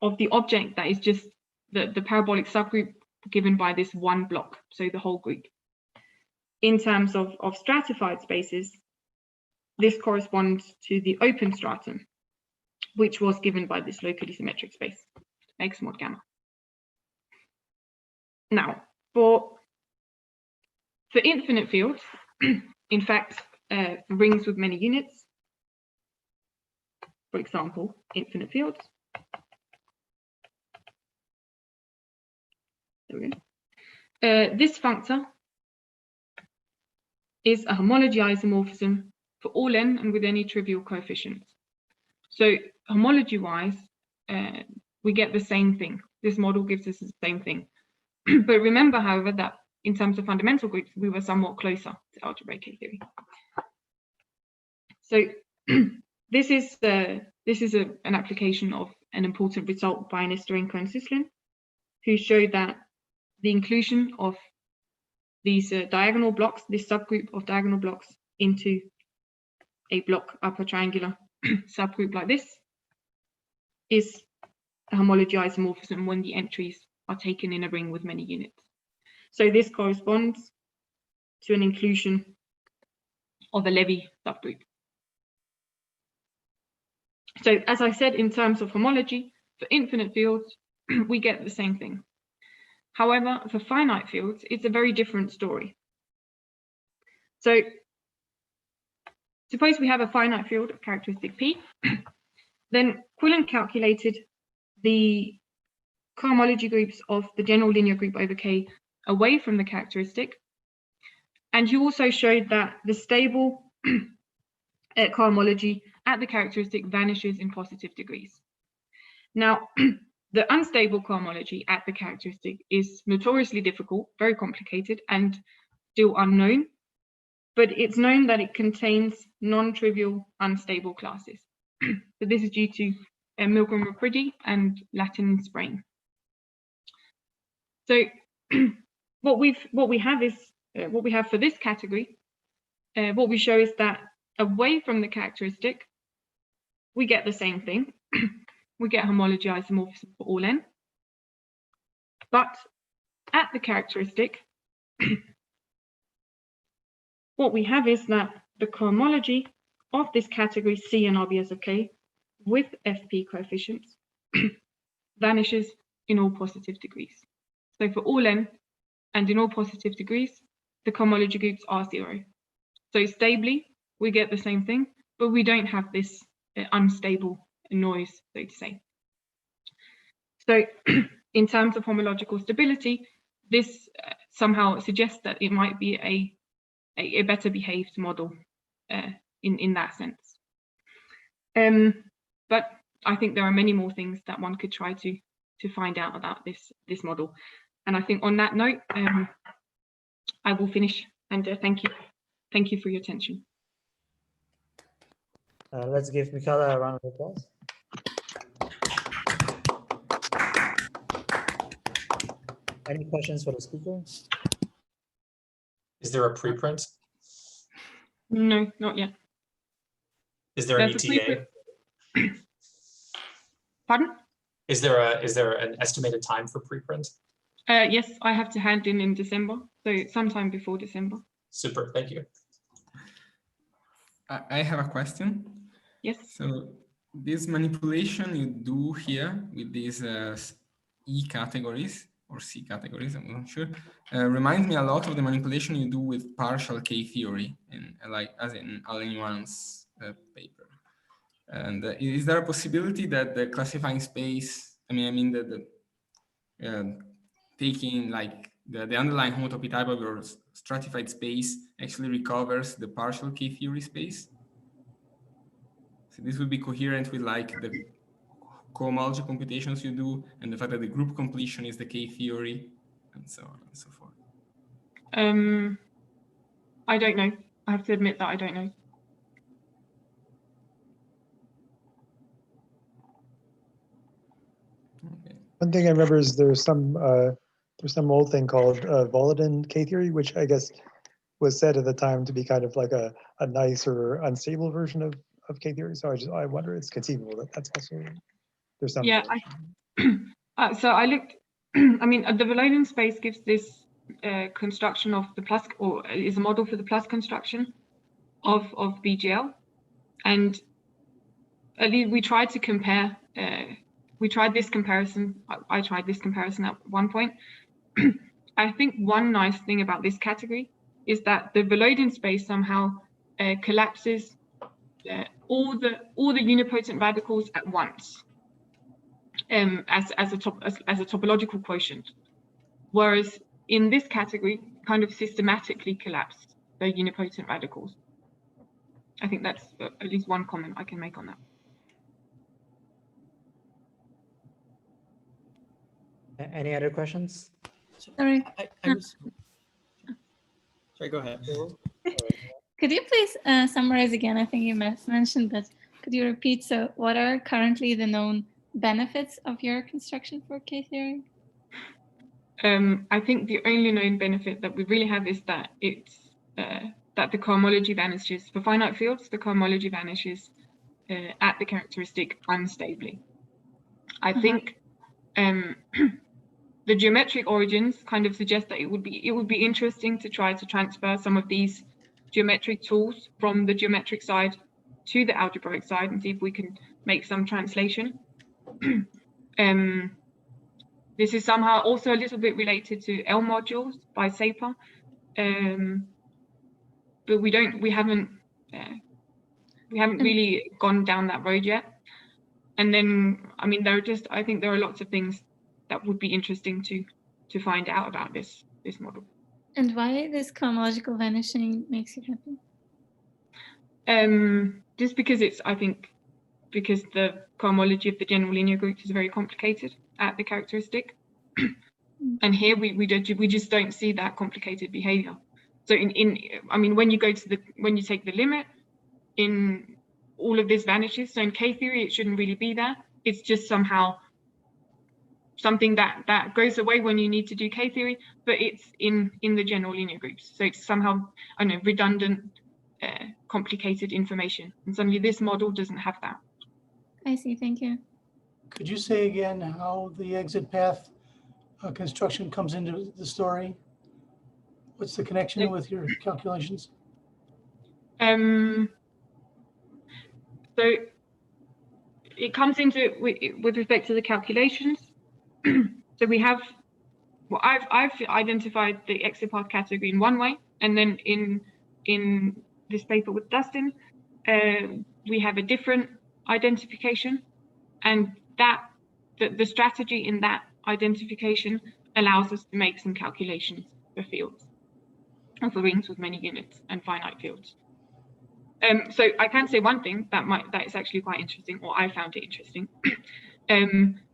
Speaker 2: of the object that is just the parabolic subgroup given by this one block, so the whole group. In terms of stratified spaces, this corresponds to the open stratum, which was given by this locally symmetric space, X mod gamma. Now, for infinite fields, in fact, rings with many units, for example, infinite fields. There we go. This functor is a homology isomorphism for all n and with any trivial coefficients. So homology-wise, we get the same thing. This model gives us the same thing. But remember, however, that in terms of fundamental groups, we were somewhat closer to algebraic Ktheory. So this is an application of an important result by Nesterenko and Suslin, who showed that the inclusion of these diagonal blocks, this subgroup of diagonal blocks, into a block upper triangular subgroup like this is a homology isomorphism when the entries are taken in a ring with many units. So this corresponds to an inclusion of a Levy subgroup. So as I said, in terms of homology, for infinite fields, we get the same thing. However, for finite fields, it's a very different story. So suppose we have a finite field of characteristic P, then Quillen calculated the cohomology groups of the general linear group over K away from the characteristic. And he also showed that the stable cohomology at the characteristic vanishes in positive degrees. Now, the unstable cohomology at the characteristic is notoriously difficult, very complicated, and still unknown. But it's known that it contains non-trivial unstable classes. So this is due to Milgram-Rippridi and Latin-Sprain. So what we have for this category, what we show is that away from the characteristic, we get the same thing. We get homology isomorphism for all n. But at the characteristic, what we have is that the cohomology of this category C and obvious of K with FP coefficients vanishes in all positive degrees. So for all n and in all positive degrees, the cohomology groups are 0. So stably, we get the same thing, but we don't have this unstable noise, so to say. So in terms of homological stability, this somehow suggests that it might be a better behaved model in that sense. But I think there are many more things that one could try to find out about this model. And I think on that note, I will finish, and thank you. Thank you for your attention.
Speaker 1: Let's give Mikala a round of applause. Any questions for the speaker?
Speaker 6: Is there a preprint?
Speaker 2: No, not yet.
Speaker 6: Is there an
Speaker 2: There's a
Speaker 6: ETA?
Speaker 2: Pardon?
Speaker 6: Is there an estimated time for preprint?
Speaker 2: Yes, I have to hand in December, so sometime before December.
Speaker 6: Super, thank you.
Speaker 8: I have a question.
Speaker 2: Yes.
Speaker 8: So this manipulation you do here with these E categories or C categories, I'm not sure, reminds me a lot of the manipulation you do with partial K-theory, as in Allen Yuan's paper. And is there a possibility that the classifying space, taking like the underlying homotopy type of your stratified space actually recovers the partial K-theory space? So this would be coherent with like the cohomology computations you do and the fact that the group completion is the K-theory and so on and so forth.
Speaker 2: I don't know. I have to admit that I don't know.
Speaker 8: Okay.
Speaker 9: One thing I remember is there's some old thing called Volodin K-theory, which I guess was said at the time to be kind of like a nice or unstable version of K-theory. So I wonder, it's conceivable that that's also, there's some.
Speaker 2: Yeah, so I looked, I mean, the Volodin space gives this construction of the plus, or is a model for the plus construction of BGL. And at least we tried to compare, we tried this comparison, I tried this comparison at one point. I think one nice thing about this category is that the Volodin space somehow collapses all the unipotent radicals at once as a topological quotient, whereas in this category kind of systematically collapsed the unipotent radicals. I think that's at least one comment I can make on that.
Speaker 1: Any other questions?
Speaker 5: Sorry.
Speaker 10: Sorry, go ahead.
Speaker 5: Could you please summarize again? I think you mentioned, but could you repeat? So what are currently the known benefits of your construction for K-theory?
Speaker 2: I think the only known benefit that we really have is that it's that the cohomology vanishes. For finite fields, the cohomology vanishes at the characteristic unstably. I think the geometric origins kind of suggest that it would be interesting to try to transfer some of these geometric tools from the geometric side to the algebraic side and see if we can make some translation. This is somehow also a little bit related to L modules by Serre, but we haven't really gone down that road yet. And then, I mean, I think there are lots of things that would be interesting to find out about this model.
Speaker 5: And why this cohomological vanishing makes you happy?
Speaker 2: Just because because the cohomology of the general linear groups is very complicated at the characteristic. And here we just don't see that complicated behavior. So I mean, when you take the limit, in all of this vanishes. So in K-theory, it shouldn't really be there. It's just somehow something that goes away when you need to do K-theory, but it's in the general linear groups. So it's somehow, I don't know, redundant, complicated information. And suddenly this model doesn't have that.
Speaker 5: I see, thank you.
Speaker 10: Could you say again how the exit path construction comes into the story? What's the connection with your calculations?
Speaker 2: So it comes into with respect to the calculations. So we have, well, I've identified the exit path category in one way, and then in this paper with Dustin, we have a different identification, and the strategy in that identification allows us to make some calculations for fields, and for rings with many units and finite fields. So I can say one thing that is actually quite interesting, or I found it interesting,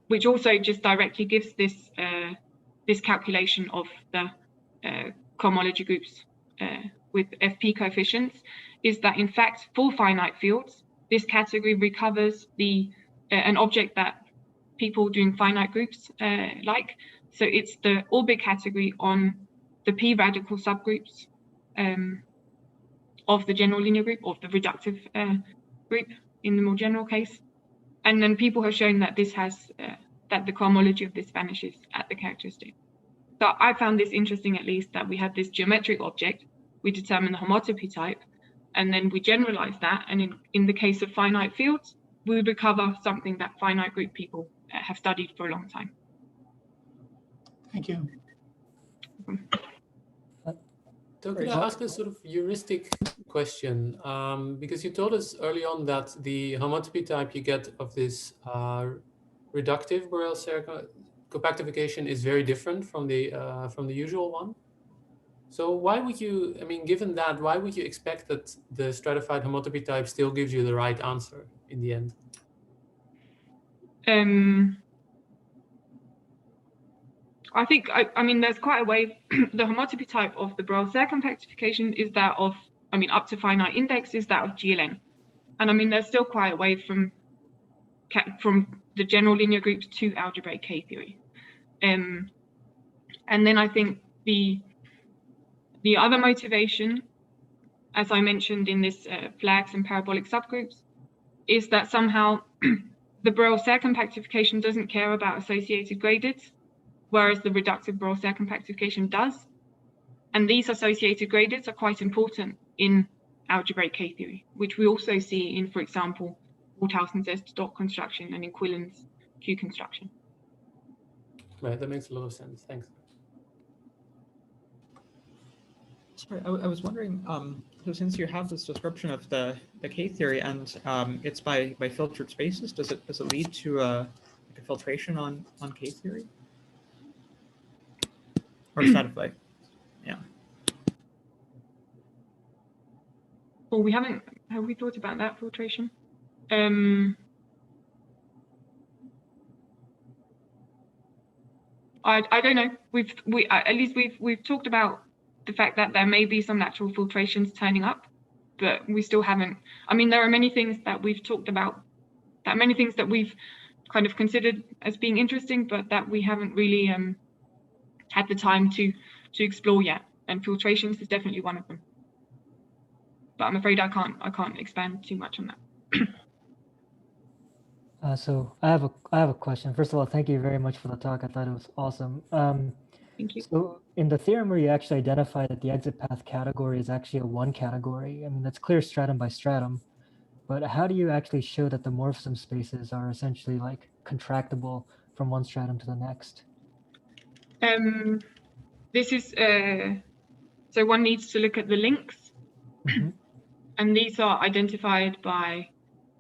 Speaker 2: which also just directly gives this this calculation of the cohomology groups with FP coefficients, is that in fact for finite fields, this category recovers an object that people doing finite groups like. So it's the orbit category on the p radical subgroups of the general linear group, of the reductive group in the more general case. And then people have shown that this has that the cohomology of this vanishes at the characteristic. So I found this interesting, at least, that we have this geometric object, we determine the homotopy type, and then we generalize that. And in the case of finite fields, we recover something that finite group people have studied for a long time.
Speaker 10: Thank you.
Speaker 11: So could I ask a sort of heuristic question? Because you told us early on that the homotopy type you get of this reductive BorelSerre compactification is very different from the usual one. So why would you, I mean, given that, why would you expect that the stratified homotopy type still gives you the right answer in the end?
Speaker 2: I think, I mean, there's quite a way. The homotopy type of the BorelSerre compactification is that of, I mean, up to finite index is that of GLN. And I mean, there's still quite a way from the general linear groups to algebraic K-theory. And then I think the other motivation, as I mentioned in this flags and parabolic subgroups, is that somehow the BorelSerre compactification doesn't care about associated gradients, whereas the reductive BorelSerre compactification does. And these associated gradients are quite important in algebraic K-theory, which we also see in, for example, Walthausen's S-dot construction and in Quillen's Q construction.
Speaker 11: Right, that makes a lot of sense. Thanks.
Speaker 12: Sorry, I was wondering, so since you have this description of the K-theory and it's by filtered spaces, does it lead to like a filtration on K-theory? Or stratified? Yeah.
Speaker 2: Well, have we thought about that filtration? I don't know. We've talked about the fact that there may be some natural filtrations turning up, but we still haven't. I mean, there are many things that we've talked about, that many things that we've kind of considered as being interesting, but that we haven't really had the time to explore yet. And filtrations is definitely one of them. But I'm afraid I can't expand too much on that.
Speaker 4: So I have a question. First of all, thank you very much for the talk. I thought it was awesome.
Speaker 2: Thank you.
Speaker 4: So in the theorem where you actually identify that the exit path category is actually a one category, I mean, that's clear stratum by stratum, but how do you actually show that the morphism spaces are essentially like contractible from one stratum to the next?
Speaker 2: This is, so one needs to look at the links.
Speaker 4: Mm-hmm.
Speaker 2: And these are identified by,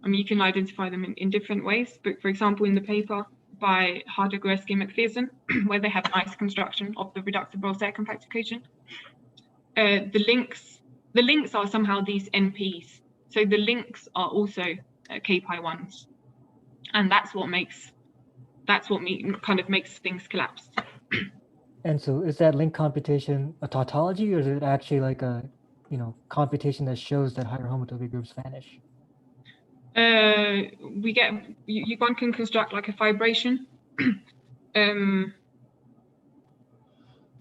Speaker 2: I mean, you can identify them in different ways, but for example, in the paper by Harder-Goreski and McPherson, where they have nice construction of the reductive BorelSerre compactification. The links are somehow these NPs. So the links are also K-pi1s. And that's what kind of makes things collapse.
Speaker 4: And so is that link computation a tautology, or is it actually like a, computation that shows that higher homotopy groups vanish?
Speaker 2: One can construct like a fibration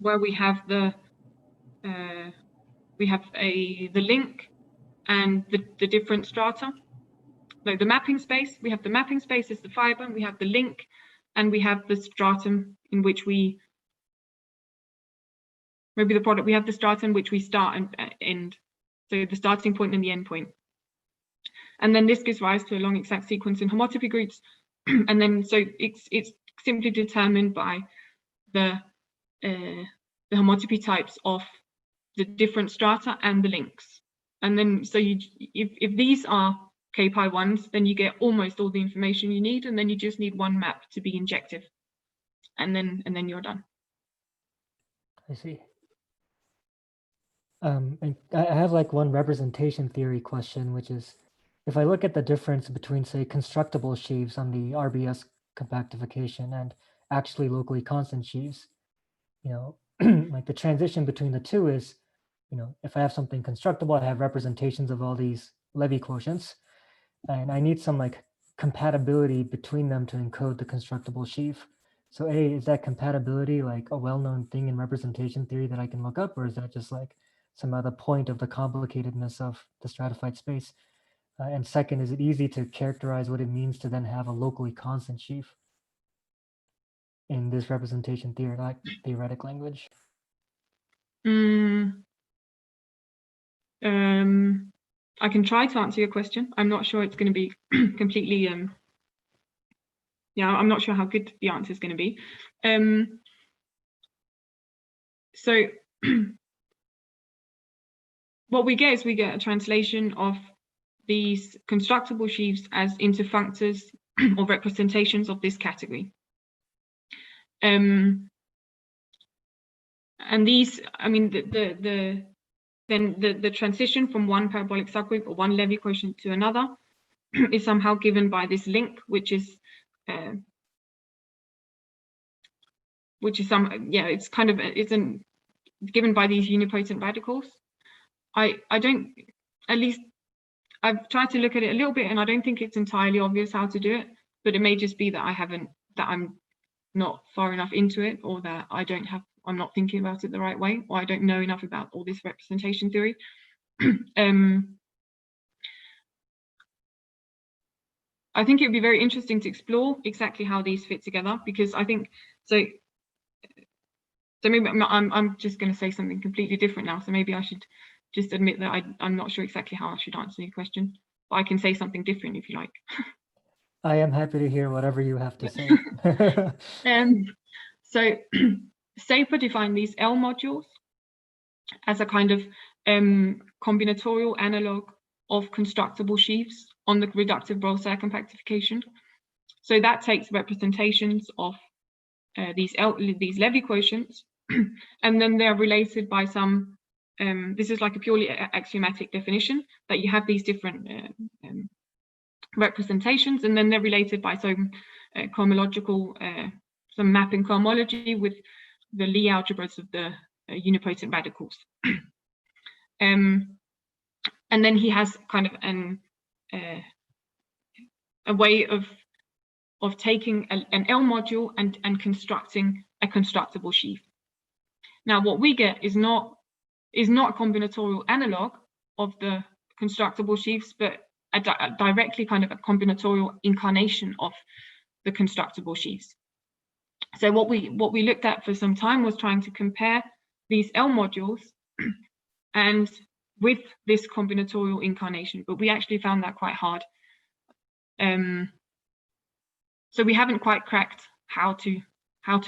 Speaker 2: where we have the link and the different strata. Like the mapping space, we have the mapping space as the fiber, we have the link, and we have the stratum in which we we have the stratum which we start and end. So the starting point and the end point. And then this gives rise to a long exact sequence in homotopy groups. And then so it's simply determined by the homotopy types of the different strata and the links. And then so if these are K-pi1s, then you get almost all the information you need, and then you just need one map to be injective. And then you're done.
Speaker 4: I see. And I have like one representation theory question, which is, if I look at the difference between, say, constructible sheaves on the RBS compactification and actually locally constant sheaves, like the transition between the two is, if I have something constructible, I have representations of all these Levy quotients, and I need some like compatibility between them to encode the constructible sheaf. So A, is that compatibility like a well-known thing in representation theory that I can look up, or is that just like some other point of the complicatedness of the stratified space? And second, is it easy to characterize what it means to then have a locally constant sheaf in this representation theoretic language?
Speaker 2: I can try to answer your question. I'm not sure it's going to be completely, I'm not sure how good the answer is going to be. So what we get is we get a translation of these constructible sheaves as into functors or representations of this category. And these, I mean, the transition from one parabolic subgroup or one Levy quotient to another is somehow given by this link, which is it's kind of given by these unipotent radicals. I don't, at least I've tried to look at it a little bit, and I don't think it's entirely obvious how to do it, but it may just be that I'm not far enough into it, or that I'm not thinking about it the right way, or I don't know enough about all this representation theory. I think it would be very interesting to explore exactly how these fit together, because I think so maybe I'm just going to say something completely different now, so maybe I should just admit that I'm not sure exactly how I should answer your question, but I can say something different if you like.
Speaker 4: I am happy to hear whatever you have to say.
Speaker 2: So Serre defined these L modules as a kind of combinatorial analog of constructible sheaves on the reductive BorelSerre compactification. So that takes representations of these Levy quotients, and then they're related by some, this is like a purely axiomatic definition, that you have these different representations, and then they're related by some homological, some mapping homology with the Lie algebras of the unipotent radicals. And then he has kind of a way of taking an L module and constructing a constructible sheaf. Now, what we get is not a combinatorial analog of the constructible sheaves, but directly kind of a combinatorial incarnation of the constructible sheaves. So what we looked at for some time was trying to compare these L modules and with this combinatorial incarnation, but we actually found that quite hard. So we haven't quite cracked how to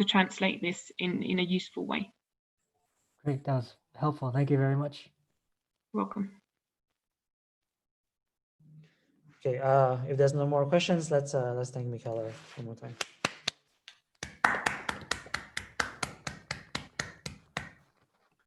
Speaker 2: translate this in a useful way.
Speaker 4: Great, that was helpful. Thank you very much.
Speaker 2: Welcome.
Speaker 1: Okay, if there's no more questions, let's thank Mikala one more time.